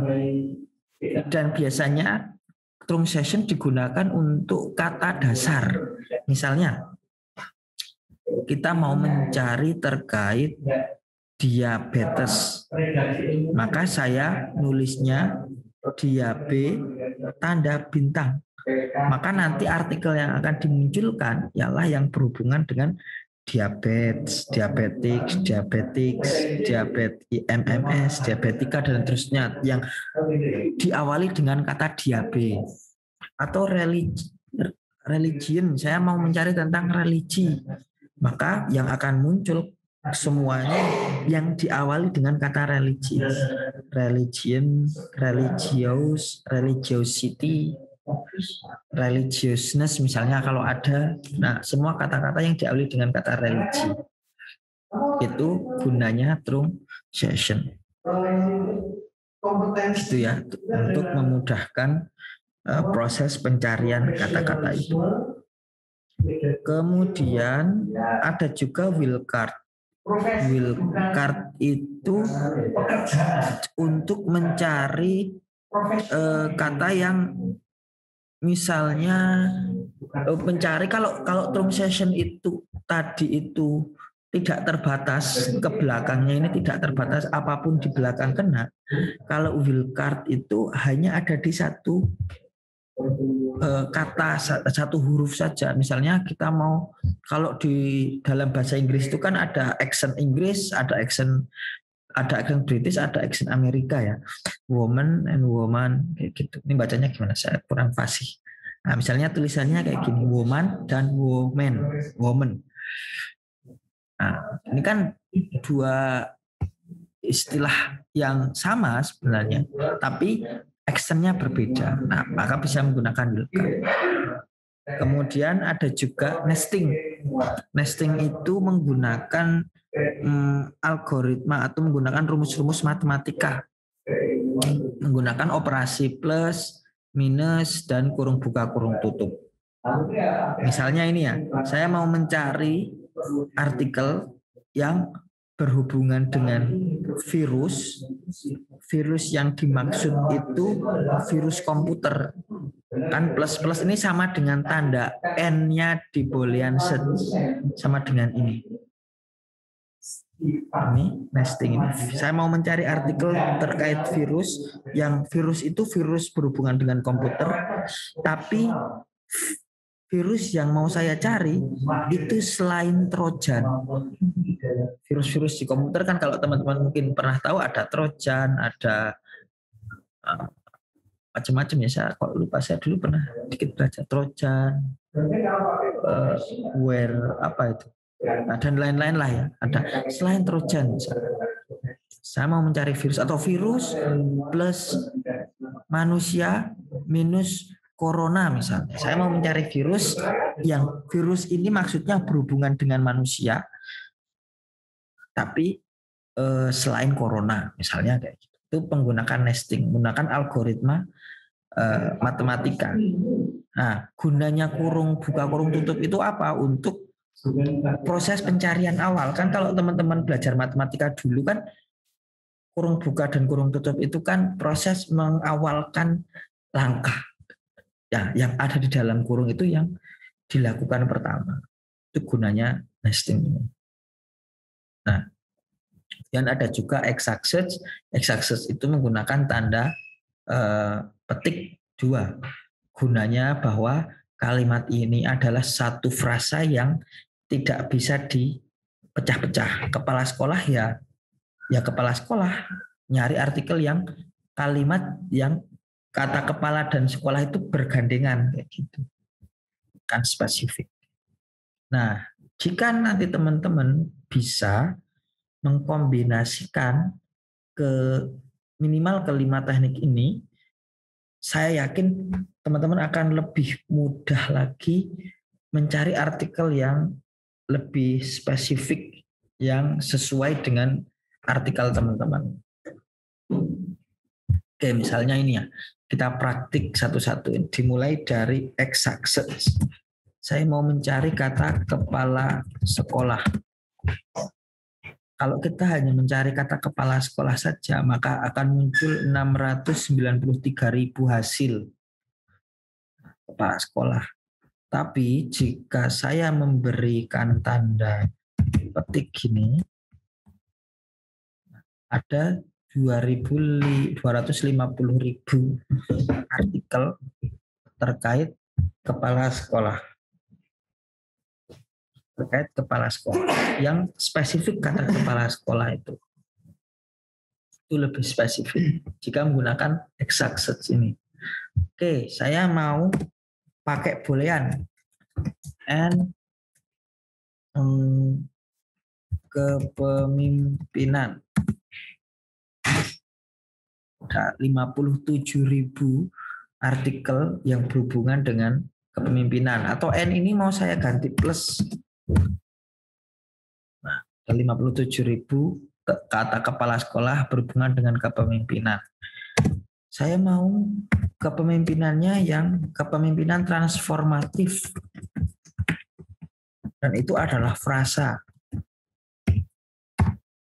dan biasanya truncation digunakan untuk kata dasar. Misalnya kita mau mencari terkait diabetes, maka saya nulisnya diabe tanda bintang. Maka nanti artikel yang akan dimunculkan ialah yang berhubungan dengan diabetes, diabetics, MMS, diabetika dan terusnya, yang diawali dengan kata diabe. Atau religion, saya mau mencari tentang religi, maka yang akan muncul semuanya yang diawali dengan kata religi, religion, religious, religiosity, religiousness misalnya kalau ada. Nah, semua kata-kata yang diawali dengan kata religi itu gunanya truncation. Itu ya, untuk memudahkan proses pencarian kata-kata itu. Kemudian ada juga wildcard. Wildcard itu untuk mencari kata yang misalnya mencari, kalau truncation itu tadi itu tidak terbatas ke belakangnya, ini tidak terbatas apapun di belakang kena. Kalau wildcard itu hanya ada di satu kata, satu huruf saja. Misalnya kita mau, kalau di dalam bahasa Inggris itu kan ada accent Inggris, ada accent British, ada accent Amerika ya. Woman and woman kayak gitu. Ini bacanya gimana? Saya kurang fasih. Nah, misalnya tulisannya kayak gini, woman dan woman. Nah, ini kan dua istilah yang sama sebenarnya, tapi actionnya berbeda. Nah, maka bisa menggunakan wildcard. Kemudian ada juga nesting. Nesting itu menggunakan algoritma atau menggunakan rumus-rumus matematika, menggunakan operasi plus, minus, dan kurung buka, kurung tutup. Misalnya ini ya, saya mau mencari artikel yang berhubungan dengan virus yang dimaksud itu virus komputer. Kan plus ini sama dengan tanda N-nya di Boolean search, sama dengan ini. Ini nesting ini. Saya mau mencari artikel terkait virus, yang virus itu virus berhubungan dengan komputer, tapi virus yang mau saya cari itu selain Trojan. Virus-virus di komputer kan kalau teman-teman mungkin pernah tahu ada Trojan, ada macam-macam ya. Saya kok lupa, saya dulu pernah dikit baca Trojan, apa itu, dan lain-lain lah ya. Ada selain Trojan. Saya mau mencari virus atau virus plus manusia minus corona misalnya. Saya mau mencari virus yang virus ini maksudnya berhubungan dengan manusia, tapi selain corona misalnya kayak gitu. Itu menggunakan nesting, menggunakan algoritma matematika. Nah, gunanya kurung buka kurung tutup itu apa? Untuk proses pencarian awal. Kan kalau teman-teman belajar matematika dulu kan kurung buka dan kurung tutup itu kan proses mengawalkan langkah. Ya, yang ada di dalam kurung itu yang dilakukan pertama. Itu gunanya nesting ini. Nah, dan ada juga exact search. Exact search itu menggunakan tanda petik 2. Gunanya bahwa kalimat ini adalah satu frasa yang tidak bisa dipecah-pecah. Kepala sekolah ya kepala sekolah, nyari artikel yang kalimat yang kata kepala dan sekolah itu bergandengan kayak gitu. Kan spesifik. Nah, jika nanti teman-teman bisa mengkombinasikan minimal kelima teknik ini, saya yakin teman-teman akan lebih mudah lagi mencari artikel yang lebih spesifik yang sesuai dengan artikel teman-teman. Oke, misalnya ini ya, kita praktik satu-satu. Dimulai dari exact search. Saya mau mencari kata kepala sekolah. Kalau kita hanya mencari kata kepala sekolah saja, maka akan muncul 693.000 hasil kepala sekolah. Tapi jika saya memberikan tanda petik gini, ada 250.000 artikel terkait kepala sekolah. Terkait kepala sekolah yang spesifik kata kepala sekolah itu lebih spesifik jika menggunakan exact search ini. Oke, saya mau pakai boolean and kepemimpinan. Ada 57.000 artikel yang berhubungan dengan kepemimpinan, atau N ini mau saya ganti plus. Nah, 57.000 kata kepala sekolah berhubungan dengan kepemimpinan. Saya mau kepemimpinannya yang kepemimpinan transformatif. Dan itu adalah frasa.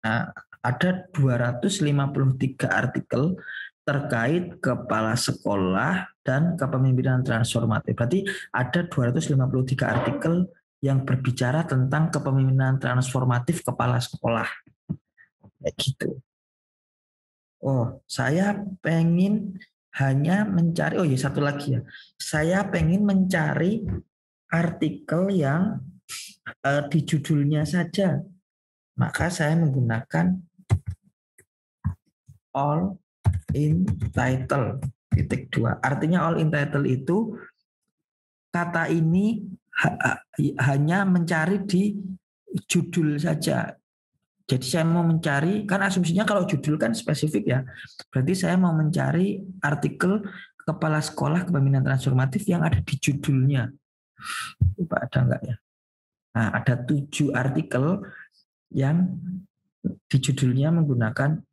Nah, ada 253 artikel terkait kepala sekolah dan kepemimpinan transformatif. Berarti ada 253 artikel yang berbicara tentang kepemimpinan transformatif kepala sekolah. Kayak gitu. Oh, saya pengen hanya mencari, oh ya satu lagi ya. Saya pengen mencari artikel yang di judulnya saja. Maka saya menggunakan all in title (2). Artinya all in title itu kata ini hanya mencari di judul saja. Jadi saya mau mencari, kan asumsinya kalau judul kan spesifik ya. Berarti saya mau mencari artikel kepala sekolah kepemimpinan transformatif yang ada di judulnya. Coba ada enggak ya? Nah, ada 7 artikel yang di judulnya menggunakan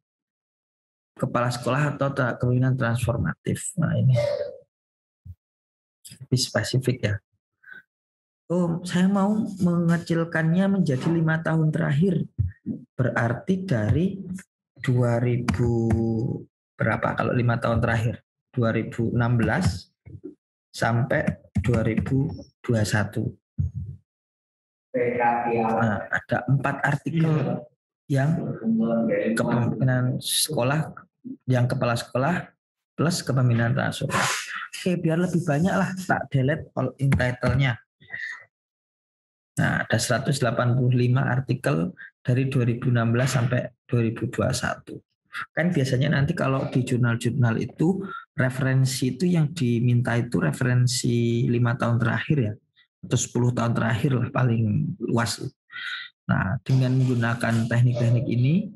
kepala sekolah atau kepemimpinan transformatif. Nah, ini lebih spesifik ya. Oh, saya mau mengecilkannya menjadi 5 tahun terakhir. Berarti dari 2000 berapa kalau 5 tahun terakhir? 2016 sampai 2021. Nah, ada 4 artikel yang kepemimpinan sekolah, yang kepala sekolah plus kepemimpinan nasional. Oke, biar lebih banyak lah, tak delete all in title-nya. Nah, ada 185 artikel dari 2016 sampai 2021. Kan biasanya nanti kalau di jurnal-jurnal itu referensi itu yang diminta itu referensi 5 tahun terakhir ya, atau 10 tahun terakhir lah paling luas. Nah, dengan menggunakan teknik-teknik ini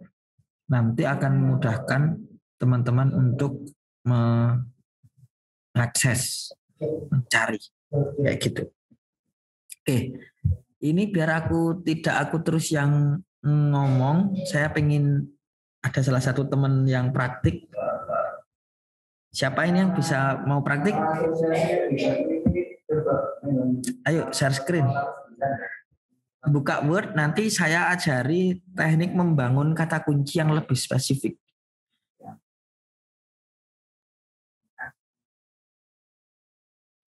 nanti akan memudahkan teman-teman untuk mengakses, mencari kayak gitu. Oke, ini biar aku terus yang ngomong, saya pengen ada salah satu teman yang praktik. Siapa ini yang bisa mau praktik? Ayo share screen. Buka Word, nanti saya ajari teknik membangun kata kunci yang lebih spesifik.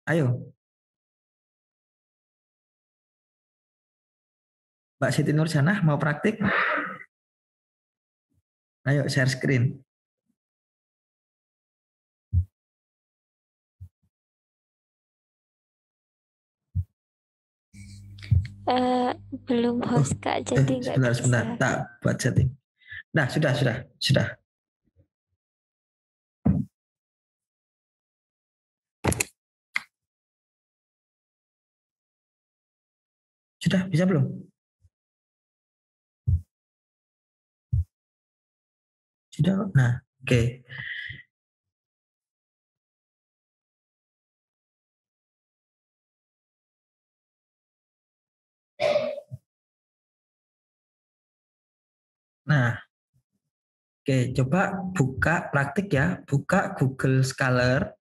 Ayo. Mbak Siti Nurjanah mau praktik? Ayo share screen. Belum host Kak, jadi nggak bisa. Sebentar, tak buat setting. Nah, sudah. Sudah, bisa belum? Sudah, nah, oke. Nah, oke, coba buka praktik ya, buka Google Scholar.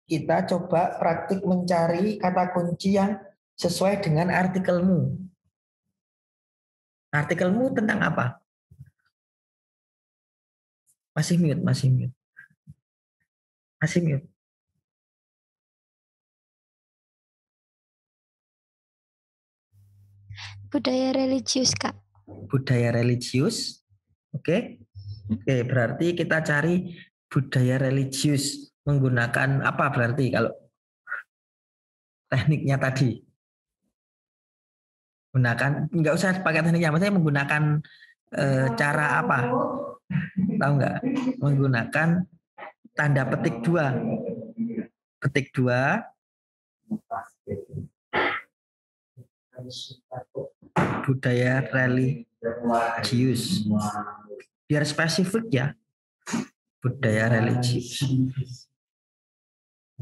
Kita coba praktik mencari kata kunci yang sesuai dengan artikelmu. Artikelmu tentang apa? Masih mute. Budaya religius Kak. Budaya religius. Oke. Oke, berarti kita cari budaya religius menggunakan apa berarti kalau tekniknya tadi? Gunakan, nggak usah pakai tekniknya, maksudnya menggunakan cara apa? Tahu nggak? Menggunakan tanda petik 2. Petik 2. Budaya religius. Biar spesifik ya. Budaya religius.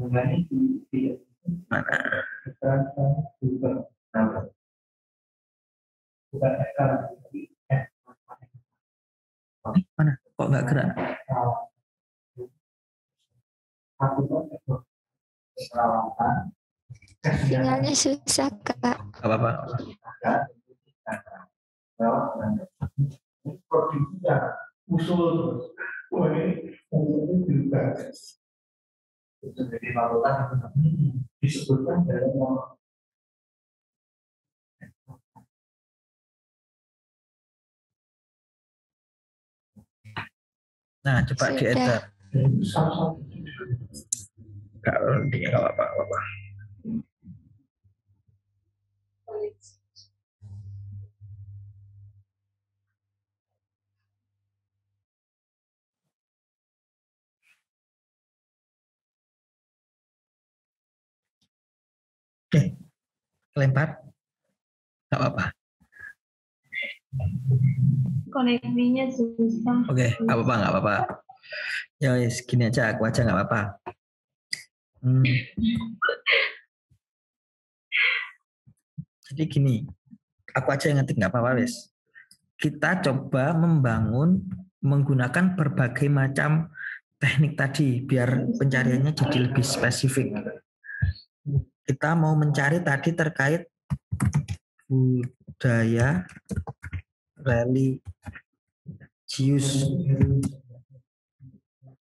Mana? Mana? Kok nggak gerak? Sinyalnya susah Kak. Gak apa-apa. Nah, coba diedit. Gak apa-apa. Lempar. Gak apa-apa. Koneksinya susah. Oke, gak apa-apa. Ya wis, gini aja, aku aja gak apa-apa. Jadi gini, aku aja yang ngetik gak apa-apa wis. Kita coba menggunakan berbagai macam teknik tadi biar pencariannya jadi lebih spesifik. Kita mau mencari tadi terkait budaya religius. Jius.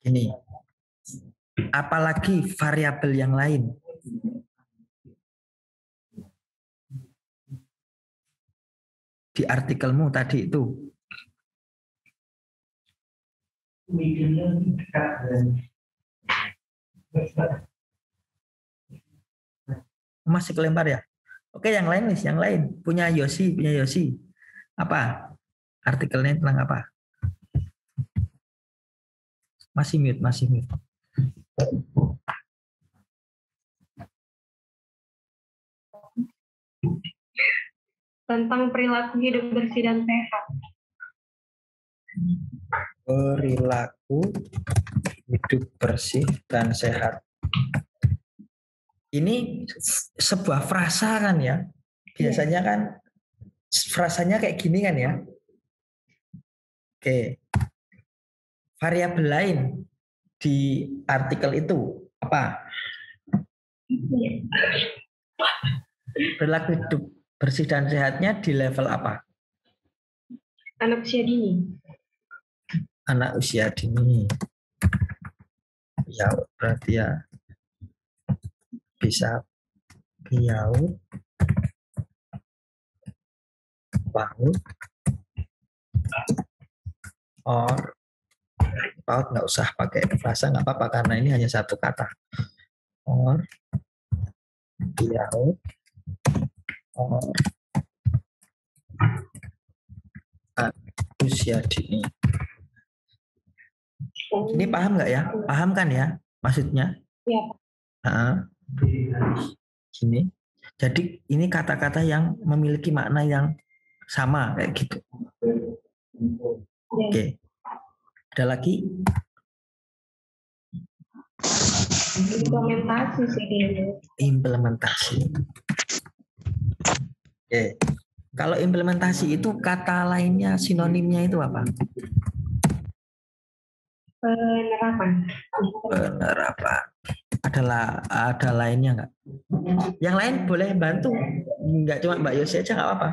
Ini. Apalagi variabel yang lain. Di artikelmu tadi itu. Masih kelempar ya? Oke, yang lain nih, yang lain. Punya Yosi. Apa? Artikelnya tentang apa? Masih mute. Tentang perilaku hidup bersih dan sehat. Perilaku hidup bersih dan sehat. Ini sebuah frasa kan ya? Biasanya kan frasanya kayak gini kan ya? Oke. Variabel lain di artikel itu apa? Perilaku hidup bersih dan sehatnya di level apa? Anak usia dini. Anak usia dini. Ya, berarti ya bisa PIAUD, PAUD, or PAUD nggak usah pakai frasa, nggak apa-apa karena ini hanya satu kata. Or PIAUD, or usia dini. Ini paham nggak ya? Paham kan ya maksudnya? Ya. Gini. Jadi ini kata-kata yang memiliki makna yang sama kayak gitu. Oke. Ada lagi? Implementasi sih dia. Implementasi. Oke. Kalau implementasi itu kata lainnya sinonimnya itu apa? Penerapan. Ada lainnya nggak? Yang lain boleh bantu, nggak cuma Mbak Yosi aja nggak apa-apa.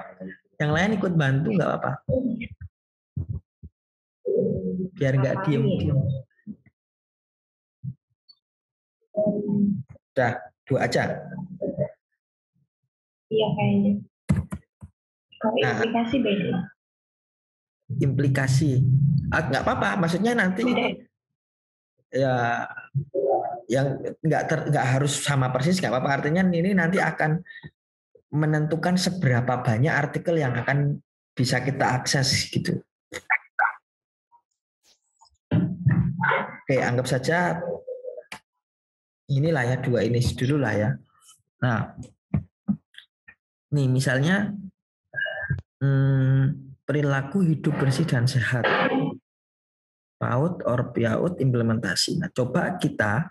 Yang lain ikut bantu nggak apa-apa. Biar nggak diem. Udah, 2 aja. Iya kayaknya. Kalau implikasi beda. Implikasi, nggak apa-apa. Maksudnya nanti ya yang nggak harus sama persis nggak apa-apa. Artinya ini nanti akan menentukan seberapa banyak artikel yang akan bisa kita akses gitu. Oke, anggap saja inilah ya 2 ini dulu lah ya. Nah, nih misalnya perilaku hidup bersih dan sehat. PAUD or PIAUD implementasi. Nah, coba kita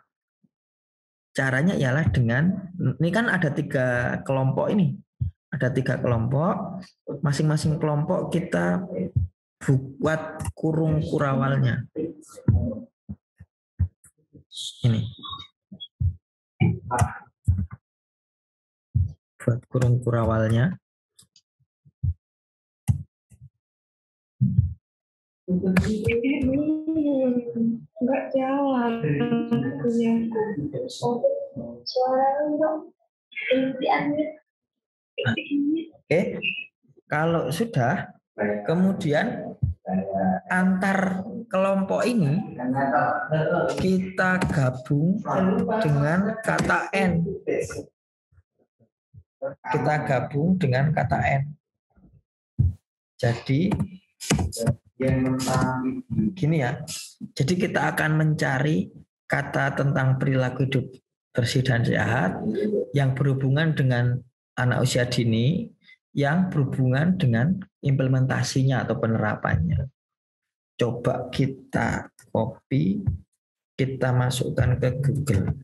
caranya ialah dengan ini kan ada 3 kelompok ini. Ada 3 kelompok, masing-masing kelompok kita buat kurung kurawalnya. Ini. Buat kurung kurawalnya. Enggak jalan punya suara dong. Oke, kalau sudah, kemudian antar kelompok ini kita gabung dengan kata N. Kita gabung dengan kata N. Jadi gini ya. Jadi kita akan mencari kata tentang perilaku hidup bersih dan sehat yang berhubungan dengan anak usia dini, yang berhubungan dengan implementasinya atau penerapannya. Coba kita copy, kita masukkan ke Google.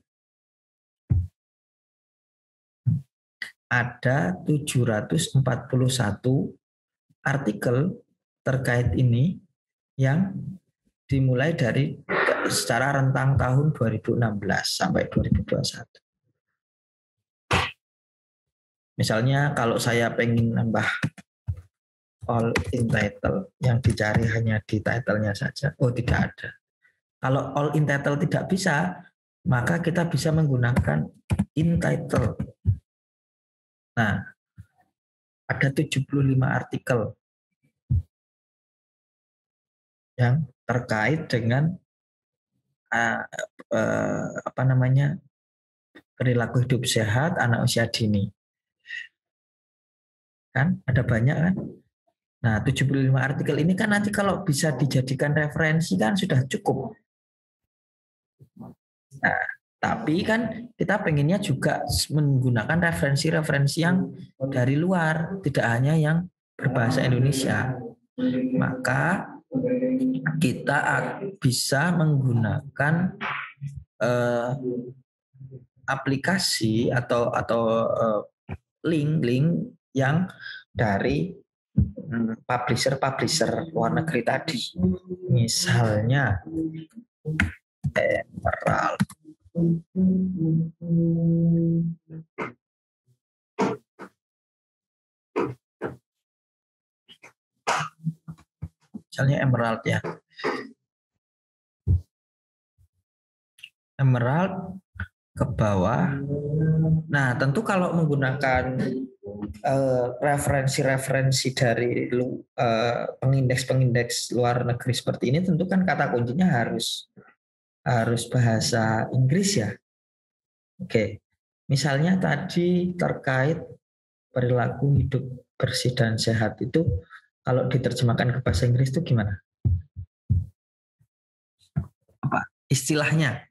Ada 741 artikel terkait ini yang dimulai dari secara rentang tahun 2016 sampai 2021. Misalnya kalau saya pengen nambah all in title, yang dicari hanya di title-nya saja. Oh, tidak ada. Kalau all in title tidak bisa, maka kita bisa menggunakan in title. Nah, ada 75 artikel yang terkait dengan apa namanya, perilaku hidup sehat anak usia dini. Kan ada banyak kan? Nah, 75 artikel ini kan nanti kalau bisa dijadikan referensi kan sudah cukup. Nah, tapi kan kita pengennya juga menggunakan referensi-referensi yang dari luar, tidak hanya yang berbahasa Indonesia. Maka kita bisa menggunakan aplikasi atau link-link yang dari publisher luar negeri tadi. Misalnya Emerald. Misalnya Emerald ya. Emerald ke bawah. Nah, tentu kalau menggunakan referensi-referensi dari pengindeks-pengindeks luar negeri seperti ini, tentu kan kata kuncinya harus bahasa Inggris ya. Oke, misalnya tadi terkait perilaku hidup bersih dan sehat itu, kalau diterjemahkan ke bahasa Inggris itu gimana? Apa istilahnya?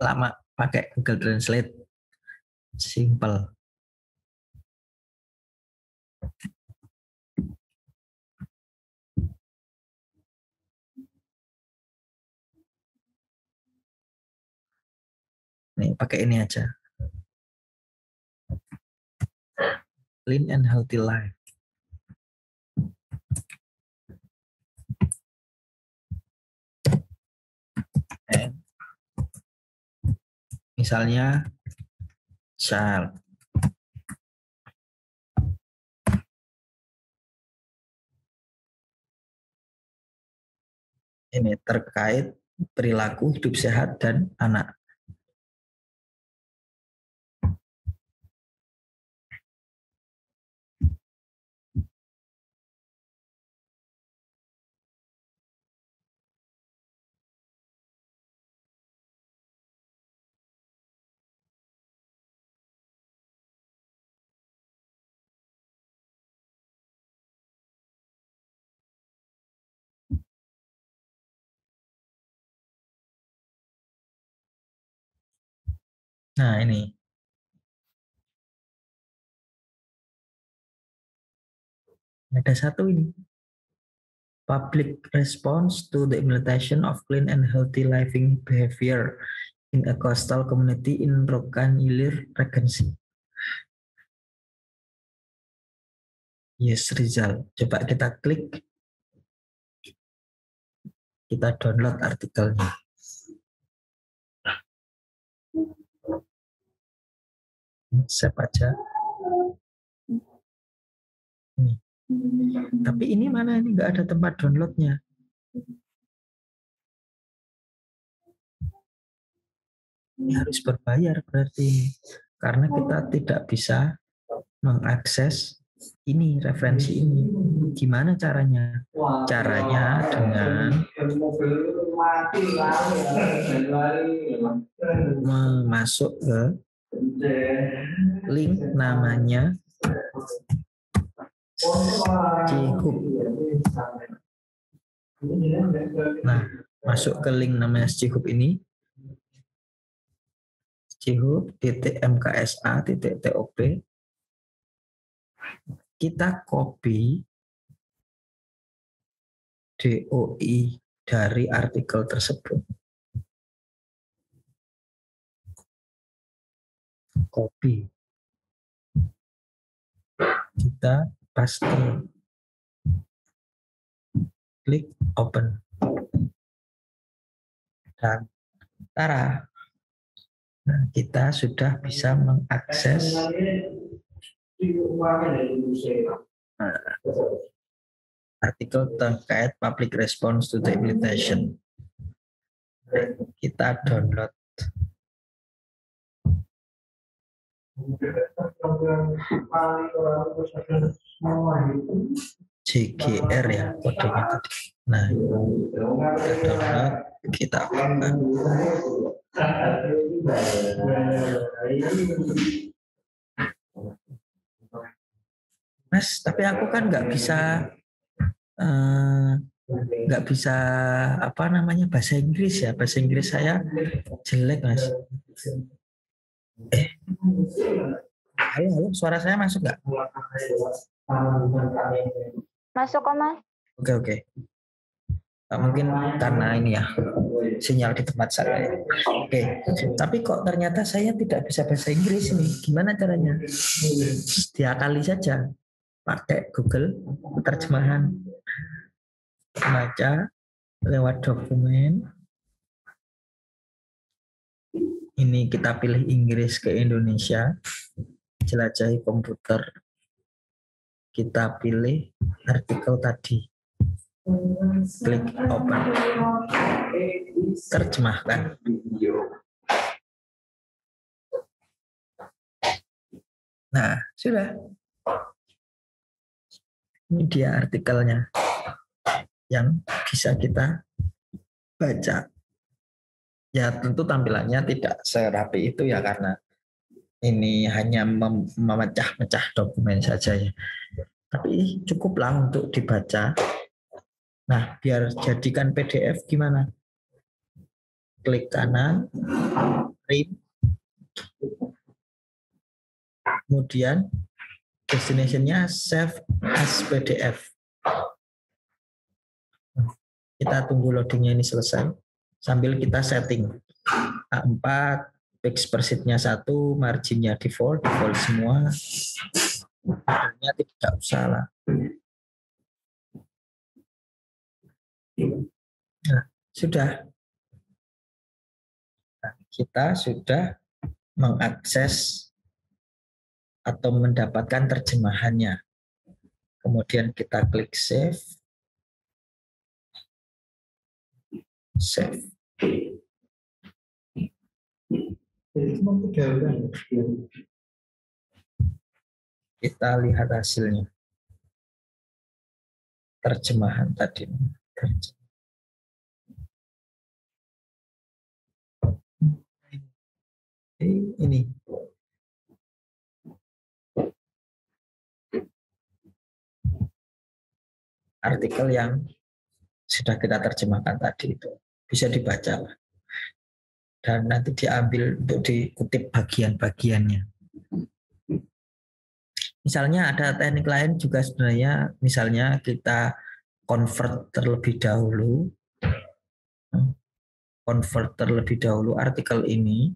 Lama pakai Google Translate, simple. Nih pakai ini aja. Clean and healthy life. And misalnya child. Ini terkait perilaku hidup sehat dan anak. Nah, ini. Ada satu ini. Public response to the implementation of clean and healthy living behavior in a coastal community in Rokan Hilir Regency. Yes, Rizal. Coba kita klik. Kita download artikelnya. Save aja. Ini. Tapi ini mana? Ini nggak ada tempat downloadnya. Ini harus berbayar berarti. Karena kita tidak bisa mengakses ini, referensi ini. Gimana caranya? Caranya dengan masuk ke link namanya Chihub. Nah, masuk ke link namanya Chihub ini, chihub.mksa.top. Kita copy DOI dari artikel tersebut. Copy. Kita paste. Klik open. Dan tara, Nah, kita sudah bisa mengakses artikel terkait public response to the implementation. Kita download. JGR ya kodenya tadi. Nah, kita download, kita buka. Mas, tapi aku kan nggak bisa apa namanya bahasa Inggris ya. Bahasa Inggris saya jelek, Mas. Halo, suara saya masuk nggak? Masuk kok, Mas. Oke. Mungkin karena ini ya sinyal di tempat saya. Oke. Tapi kok ternyata saya tidak bisa bahasa Inggris ini. Gimana caranya? Diakali saja. Pakai Google terjemahan. Baca lewat dokumen. Ini kita pilih Inggris ke Indonesia. Jelajahi komputer. Kita pilih artikel tadi. Klik open. Terjemahkan. Nah, sudah. Ini dia artikelnya yang bisa kita baca. Ya tentu tampilannya tidak serapi itu ya karena ini hanya memecah-mecah dokumen saja ya. Tapi cukuplah untuk dibaca. Nah, biar jadikan PDF gimana? Klik kanan, print, kemudian destination-nya save as PDF. Kita tunggu loadingnya ini selesai sambil kita setting A4, page per sheet-nya 1, marginnya default semua. Ini tidak usah lah. Nah, sudah. Nah, kita sudah mengakses atau mendapatkan terjemahannya. Kemudian kita klik save. Save. Kita lihat hasilnya. Terjemahan tadi. Ini. Artikel yang sudah kita terjemahkan tadi itu. Bisa dibaca. Dan nanti diambil untuk dikutip bagian-bagiannya. Misalnya ada teknik lain juga sebenarnya, misalnya kita convert terlebih dahulu artikel ini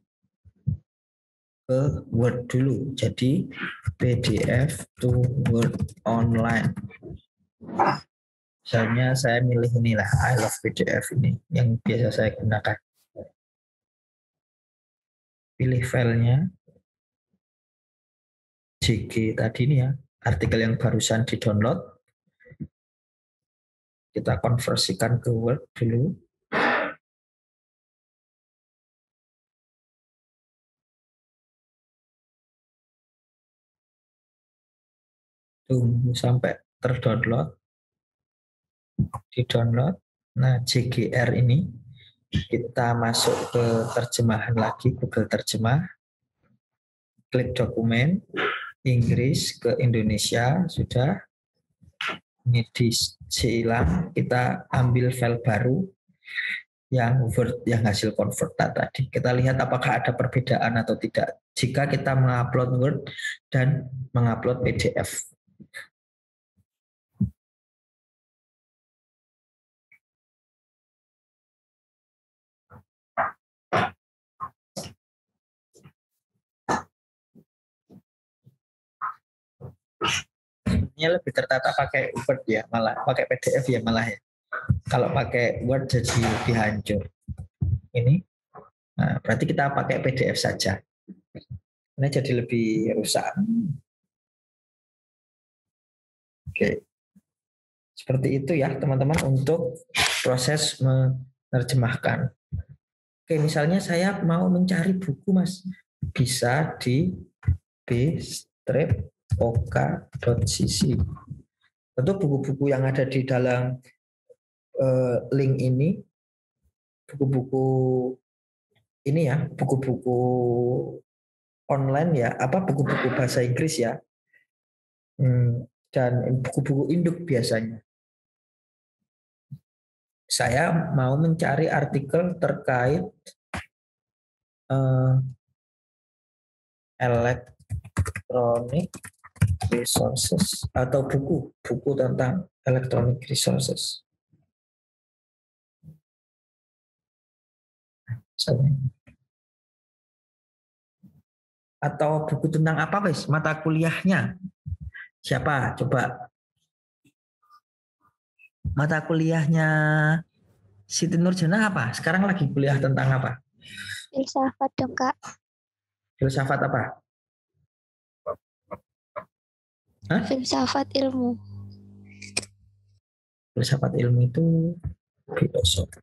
ke Word dulu. Jadi PDF to Word online. Misalnya saya milih inilah, I love PDF ini yang biasa saya gunakan. Pilih filenya. JG tadi ini ya, artikel yang barusan di-download. Kita konversikan ke Word dulu. Tunggu sampai terdownload. Di-download. Nah, JGR ini kita masuk ke terjemahan lagi, Google Terjemah. Klik dokumen, Inggris ke Indonesia, sudah. Ini disilang, kita ambil file baru yang Word yang hasil convert tadi. Kita lihat apakah ada perbedaan atau tidak. Jika kita mengupload Word dan mengupload PDF. Ini lebih tertata pakai Word ya, malah pakai PDF ya malah ya. Kalau pakai Word jadi lebih hancur. Ini Nah, berarti kita pakai PDF saja. Ini jadi lebih rusak. Oke. Seperti itu ya teman-teman untuk proses menerjemahkan. Oke, misalnya saya mau mencari buku, Mas. Bisa di b-ok.cc. Tentu buku-buku yang ada di dalam link ini, buku-buku ini ya, buku-buku online ya, buku-buku bahasa Inggris ya, dan buku-buku induk biasanya. Saya mau mencari artikel terkait electronic resources atau buku tentang electronic resources. Atau buku tentang apa, wes? Mata kuliahnya. Siapa? Coba. Mata kuliahnya Siti Nurjana apa? Sekarang lagi kuliah tentang apa? Filsafat dong, Kak. Filsafat apa? Hah? Filsafat ilmu. Filsafat ilmu itu filosofi.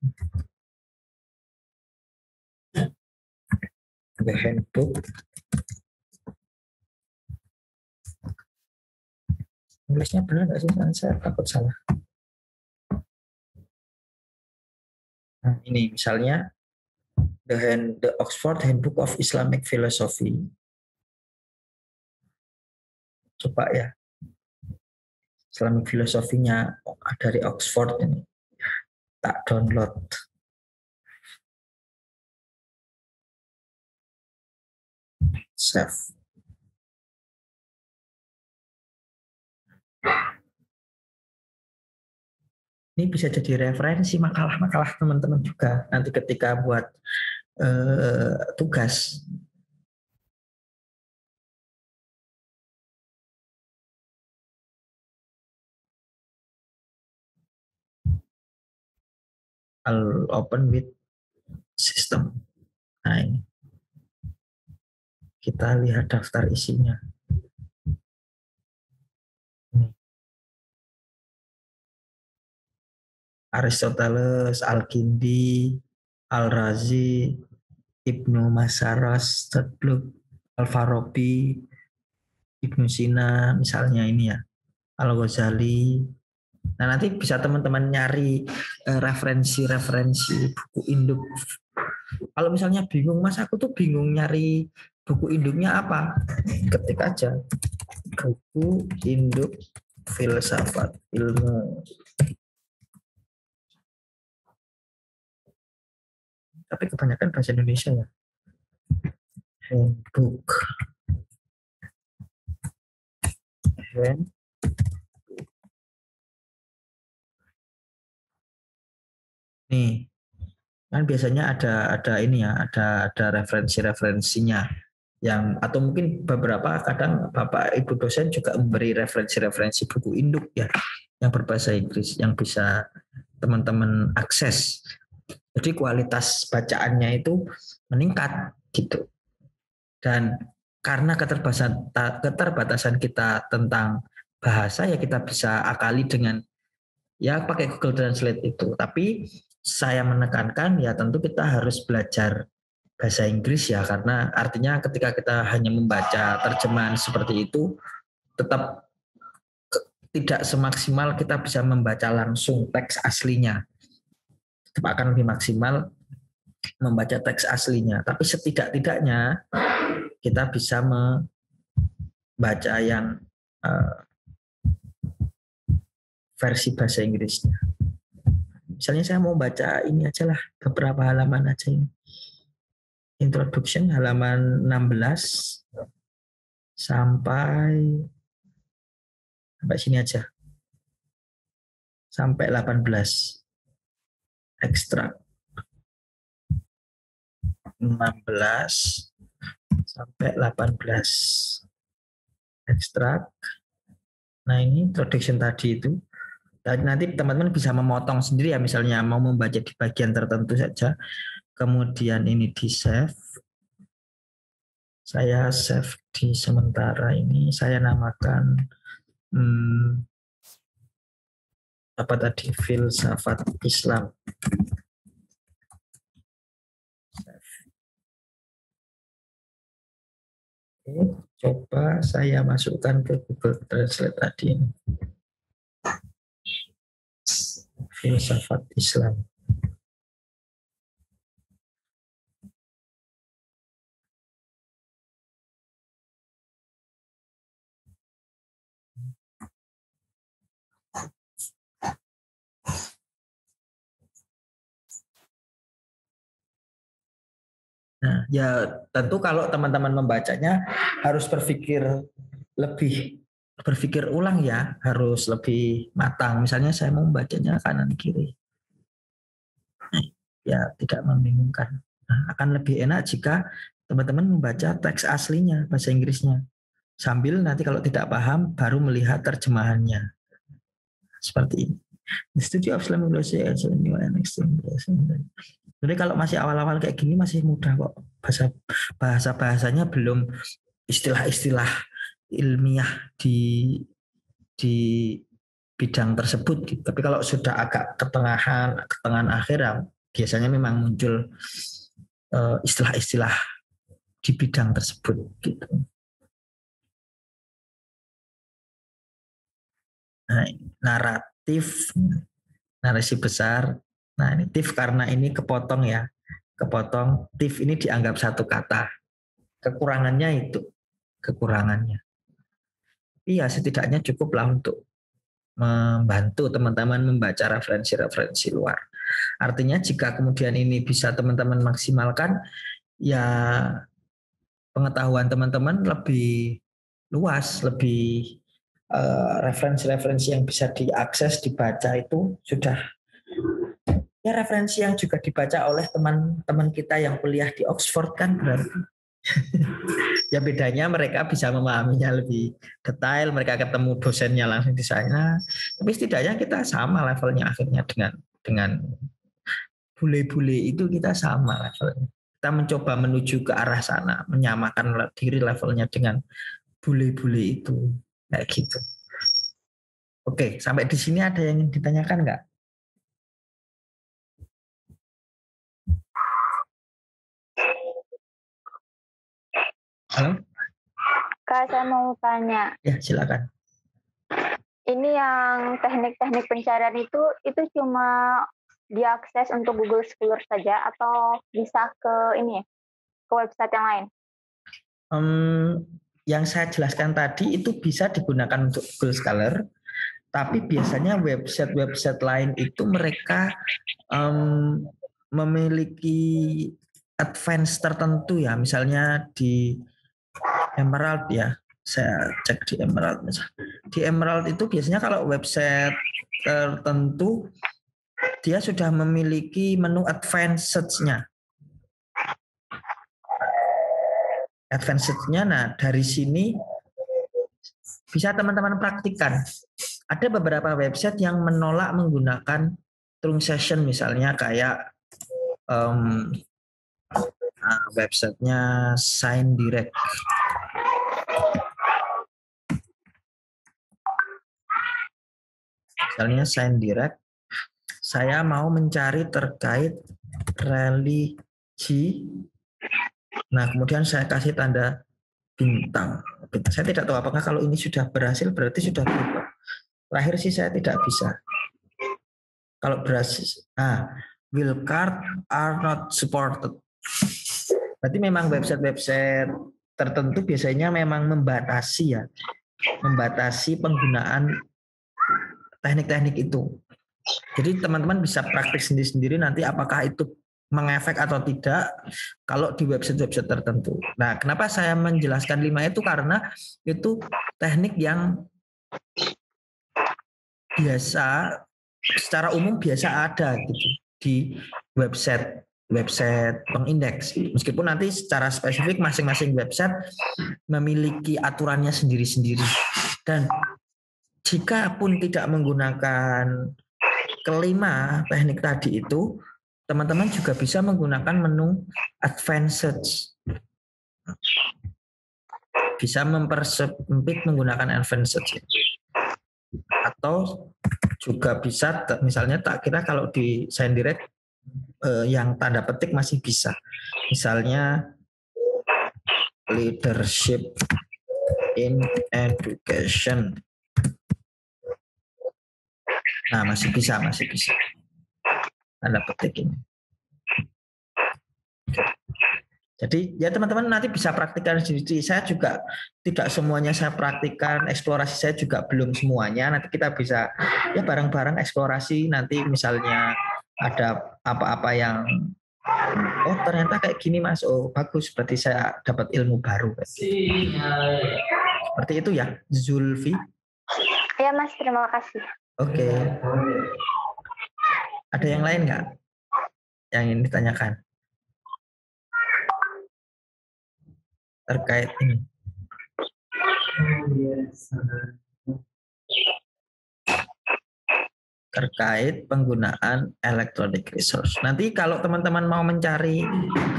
The handbook. Inggrisnya benar nggak sih? Saya takut salah. Nah, ini misalnya the Oxford Handbook of Islamic Philosophy. Coba ya. Islamic filosofinya dari Oxford ini. Tak download. Save. Ini bisa jadi referensi makalah-makalah teman-teman juga nanti ketika buat tugas. I'll open with system. Nah, ini. Kita lihat daftar isinya. Aristoteles, Al-Kindi, Al-Razi, Ibnu Masaras, Al-Farabi, Ibnu Sina, misalnya ini ya, Al-Ghazali. Nah, nanti bisa teman-teman nyari referensi-referensi buku induk. Kalau misalnya bingung, Mas, aku tuh bingung nyari buku induknya apa? Ketik aja buku induk filsafat ilmu. Tapi kebanyakan bahasa Indonesia ya. Handbook. Nih, kan biasanya ada ini ya, ada referensi-referensinya yang atau mungkin beberapa kadang Bapak Ibu dosen juga memberi referensi-referensi buku induk ya yang berbahasa Inggris yang bisa teman-teman akses. Jadi kualitas bacaannya itu meningkat gitu. Dan karena keterbatasan kita tentang bahasa ya kita bisa akali dengan ya pakai Google Translate itu. Tapi saya menekankan ya tentu kita harus belajar bahasa Inggris ya karena artinya ketika kita hanya membaca terjemahan seperti itu tetap tidak semaksimal kita bisa membaca langsung teks aslinya. Tetap akan lebih maksimal membaca teks aslinya. Tapi setidak-tidaknya kita bisa membaca yang versi bahasa Inggrisnya. Misalnya saya mau baca ini aja lah, beberapa halaman aja ini. Introduction halaman 16 sampai sini aja. Sampai 18. Ekstrak. 16 sampai 18. Ekstrak. Nah, ini introduction tadi itu. Dan nanti teman-teman bisa memotong sendiri ya, misalnya mau membaca di bagian tertentu saja. kemudian ini di save. Saya save di sementara ini, saya namakan apa tadi, filsafat Islam. Oke, coba saya masukkan ke Google Translate tadi ini. Filsafat Islam. Nah, ya tentu kalau teman-teman membacanya harus berpikir ulang ya, harus lebih matang. Misalnya saya mau membacanya kanan kiri, ya tidak membingungkan. Nah, akan lebih enak jika teman-teman membaca teks aslinya, bahasa Inggrisnya. Sambil nanti kalau tidak paham baru melihat terjemahannya. Seperti ini. The study of Islamic philosophy as a new and extreme. Jadi kalau masih awal-awal kayak gini masih mudah kok. Bahasanya belum istilah-istilah ilmiah di bidang tersebut. Gitu. Tapi kalau sudah agak ketengahan akhir, biasanya memang muncul istilah-istilah di bidang tersebut. Gitu. Nah, narasi besar. Nah, ini tif karena ini kepotong ya. Kepotong, tif ini dianggap satu kata. Kekurangannya itu. Iya, setidaknya cukuplah untuk membantu teman-teman membaca referensi-referensi luar. Artinya jika kemudian ini bisa teman-teman maksimalkan, ya pengetahuan teman-teman lebih luas, lebih referensi-referensi yang bisa diakses, dibaca itu sudah ya referensi yang juga dibaca oleh teman-teman kita yang kuliah di Oxford kan berarti. Ya bedanya mereka bisa memahaminya lebih detail, mereka ketemu dosennya langsung di sana. Tapi setidaknya kita sama levelnya akhirnya dengan bule-bule itu kita sama levelnya. Kita mencoba menuju ke arah sana, menyamakan diri levelnya dengan bule-bule itu. Kayak gitu. Oke, sampai di sini ada yang ditanyakan nggak? Halo? Kak, saya mau tanya. Ya, silakan. Ini yang teknik-teknik pencarian itu cuma diakses untuk Google Scholar saja atau bisa ke ini ya, ke website yang lain? Yang saya jelaskan tadi itu bisa digunakan untuk Google Scholar, tapi biasanya website lain itu mereka memiliki advance tertentu ya, misalnya di Emerald ya, saya cek di Emerald. Di Emerald itu biasanya kalau website tertentu dia sudah memiliki menu advanced search-nya. Advanced search-nya, nah dari sini bisa teman-teman praktikkan. Ada beberapa website yang menolak menggunakan trunk session misalnya kayak websitenya Sign Direct. Misalnya Sign Direct, saya mau mencari terkait religi. Nah, kemudian saya kasih tanda bintang. Saya tidak tahu apakah kalau ini sudah berhasil berarti sudah berubah. Terakhir sih saya tidak bisa. Kalau berhasil, will card are not supported. Berarti memang website-website tertentu biasanya memang membatasi penggunaan teknik-teknik itu. Jadi teman-teman bisa praktik sendiri-sendiri nanti apakah itu mengefek atau tidak kalau di website-website tertentu. Nah, kenapa saya menjelaskan 5 itu karena itu teknik yang biasa, secara umum biasa ada gitu di website pengindeks. Meskipun nanti secara spesifik masing-masing website memiliki aturannya sendiri-sendiri. Dan jika pun tidak menggunakan kelima teknik tadi itu, teman-teman juga bisa menggunakan menu advanced. Bisa mempersempit menggunakan advanced. Atau juga bisa misalnya tak kira kalau di SignDirect yang tanda petik masih bisa. Misalnya leadership in education. Nah, masih bisa. Tanda petik ini. Jadi ya teman-teman nanti bisa praktikkan sendiri. Saya juga tidak semuanya saya praktikkan, eksplorasi saya juga belum semuanya. Nanti kita bisa ya bareng-bareng eksplorasi. Nanti misalnya ada apa-apa yang oh ternyata kayak gini Mas, oh bagus, berarti saya dapat ilmu baru. Seperti itu ya, Zulfi. Ya Mas, terima kasih. Oke. Ada yang lain nggak yang ingin ditanyakan terkait ini? Terkait penggunaan electronic resource. Nanti kalau teman-teman mau mencari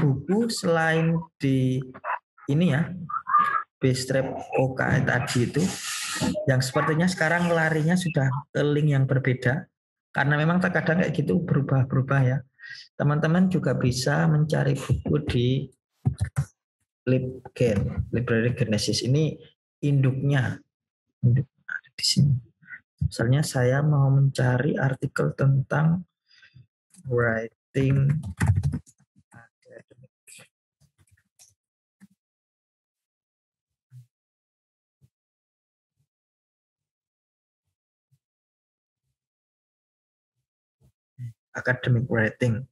buku selain di ini ya, Bstrap OK tadi itu, yang sepertinya sekarang larinya sudah ke link yang berbeda, karena memang terkadang kayak gitu berubah-berubah ya. Teman-teman juga bisa mencari buku di LibGen, Library Genesis. Ini induknya ada di sini. Misalnya saya mau mencari artikel tentang writing academic. Academic writing.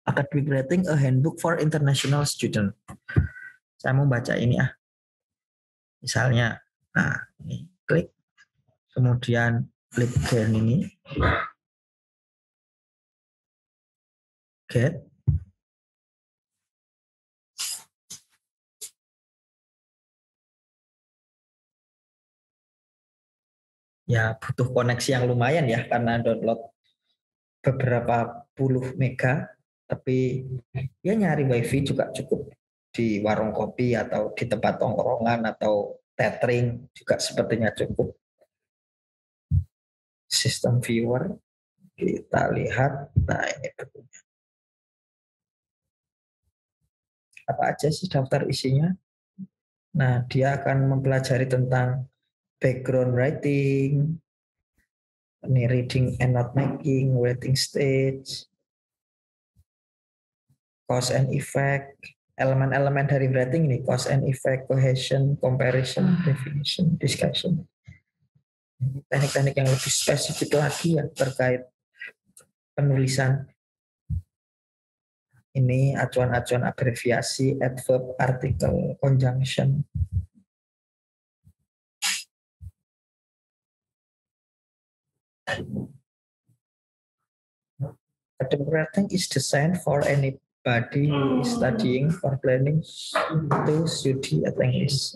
Academic Writing, a Handbook for International Student. Saya mau baca ini ah. Misalnya, nah ini klik, kemudian LibGen ini, get, ya butuh koneksi yang lumayan ya karena download beberapa puluh mega, tapi ya nyari wifi juga cukup di warung kopi atau di tempat tongkrongan atau tethering juga sepertinya cukup. Sistem viewer kita lihat, nah ini bukunya. Apa aja sih daftar isinya? Nah dia akan mempelajari tentang background writing, ini reading and note making, writing stage, cause and effect, elemen-elemen dari writing ini, cause and effect, cohesion, comparison, definition, discussion. Teknik-teknik yang lebih spesifik lagi ya terkait penulisan. Ini acuan-acuan abreviasi, adverb, artikel, conjunction. Academic writing is designed for anybody who is studying or planning to study at English.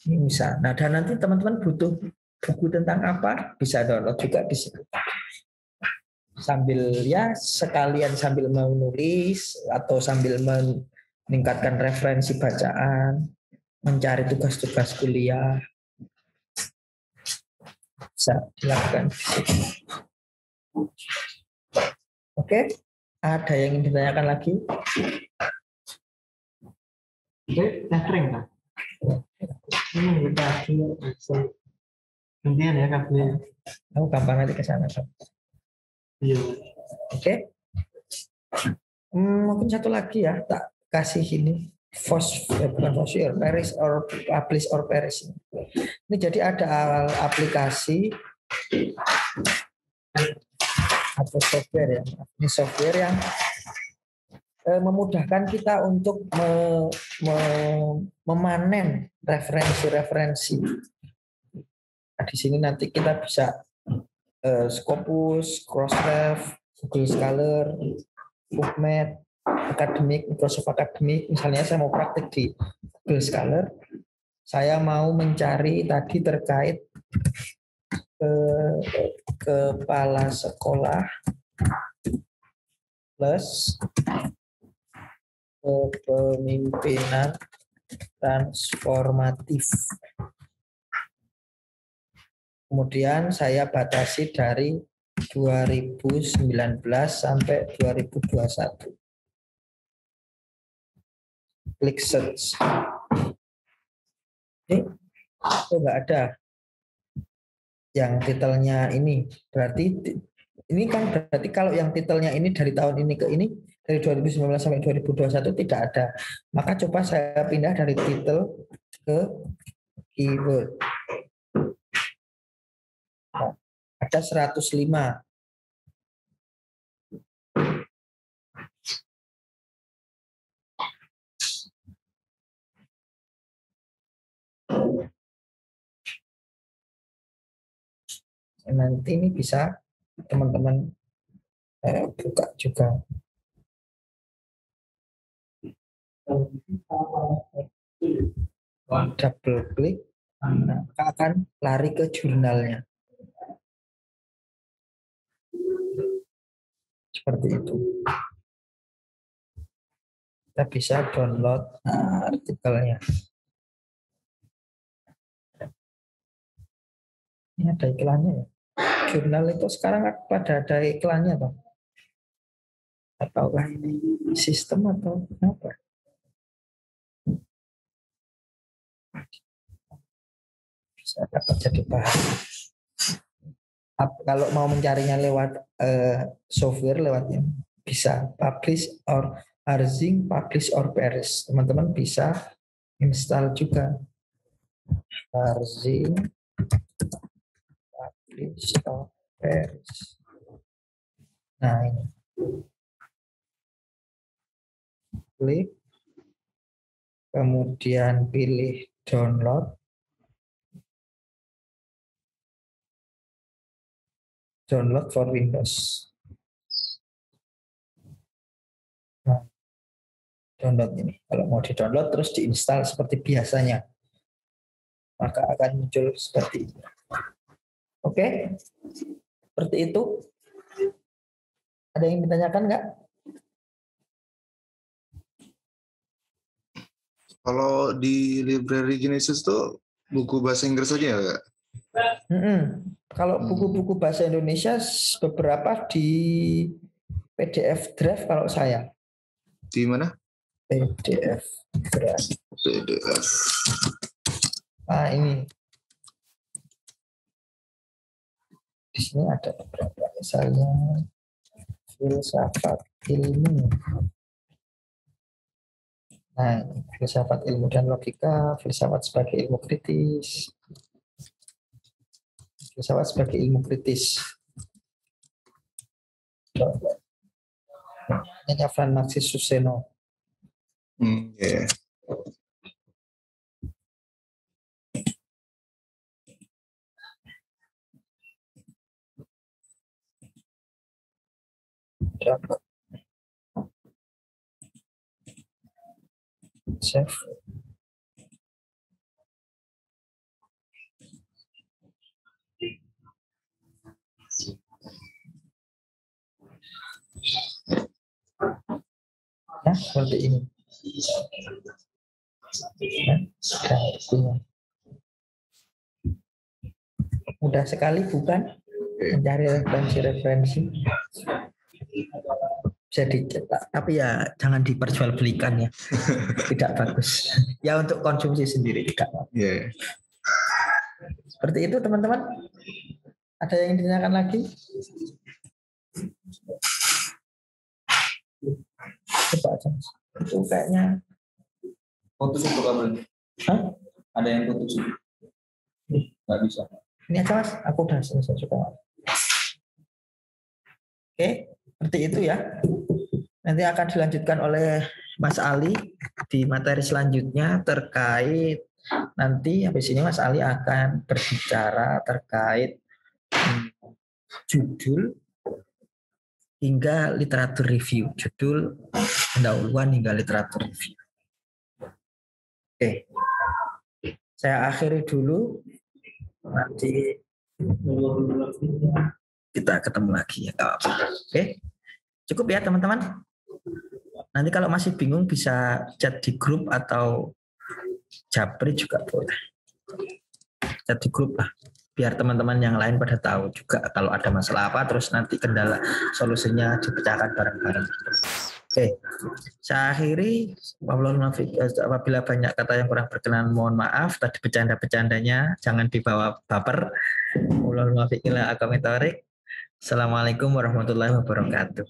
Ini bisa. Nah, dan nanti teman-teman butuh buku tentang apa, bisa download juga di situ. Sambil ya sekalian sambil menulis atau sambil meningkatkan referensi bacaan, mencari tugas-tugas kuliah, bisa dilakukan. Oke, ada yang ingin ditanyakan lagi? Tethering kan? Ini kita gantian ya kabelnya. Aku gampang nanti ke sana. Iya. Oke. Mungkin satu lagi ya, tak kasih ini Paris or publish or perish. Ini jadi ada aplikasi atau software ya. Ini software yang memudahkan kita untuk memanen referensi-referensi. Nah, di sini nanti kita bisa Scopus, Crossref, Google Scholar, PubMed, Academic, Microsoft Academic. Misalnya saya mau praktek di Google Scholar, Saya mau mencari tadi terkait kepala sekolah plus kepemimpinan transformatif. Kemudian saya batasi dari 2019 sampai 2021. Klik search. Oh, nggak ada yang titelnya ini. Berarti ini kan berarti kalau yang titelnya ini dari tahun ini ke ini, dari 2019 sampai 2021 tidak ada. Maka coba saya pindah dari titel ke keyword. Nah, ada 105. Nanti ini bisa teman-teman buka juga. Double klik, maka akan lari ke jurnalnya. Seperti itu. Kita bisa download artikelnya. Ini ada iklannya ya. Jurnal itu sekarang pada ada iklannya toh. Ataukah ini sistem atau apa? Bisa dapat jadi bahan. Kalau mau mencarinya lewat software lewatnya bisa publish or parsing, publish or perish. Teman-teman bisa install juga parsing, publish or perish. Nah ini. Klik, kemudian pilih download. Download for Windows. Nah, download ini. Kalau mau di-download terus diinstal seperti biasanya, maka akan muncul seperti ini. Oke? Seperti itu. Ada yang ditanyakan nggak? Kalau di library Genesis tuh buku bahasa Inggris aja ya, Kak? Kalau buku-buku bahasa Indonesia beberapa di PDF drive kalau saya. Di mana? PDF drive. PDF. Nah ini. Di sini ada beberapa, misalnya filsafat ilmu. Nah, ini filsafat ilmu dan logika, filsafat sebagai ilmu kritis. Filsafat sebagai ilmu kritis. Ini Fran Maxis Suseno. Yeah. Save. Nah, seperti ini. Nah, mudah sekali bukan mencari referensi-referensi. Bisa dicetak, tapi ya jangan diperjualbelikan ya. Tidak bagus. Ya untuk konsumsi sendiri tidak apa. Yeah. Seperti itu teman-teman. Ada yang ditanyakan lagi? Coba aja. Itu kayaknya Putus itu kabel. Hah? Ada yang putus itu. Nggak bisa. Ini aja Mas, aku udah selesai juga. Oke, seperti itu ya. Nanti akan dilanjutkan oleh Mas Ali di materi selanjutnya terkait nanti habis ini Mas Ali akan berbicara terkait judul hingga literatur review. Judul pendahuluan hingga literatur review. Oke. Saya akhiri dulu. Nanti kita ketemu lagi ya. Oke. Cukup ya teman-teman. Nanti kalau masih bingung bisa chat di grup atau japri juga boleh. Chat di grup lah. Biar teman-teman yang lain pada tahu juga kalau ada masalah apa, terus nanti kendala solusinya dipecahkan bareng-bareng. Oke, saya akhiri. Apabila banyak kata yang kurang berkenan, mohon maaf. Tadi bercanda-bercandanya jangan dibawa baper. Assalamualaikum warahmatullahi wabarakatuh.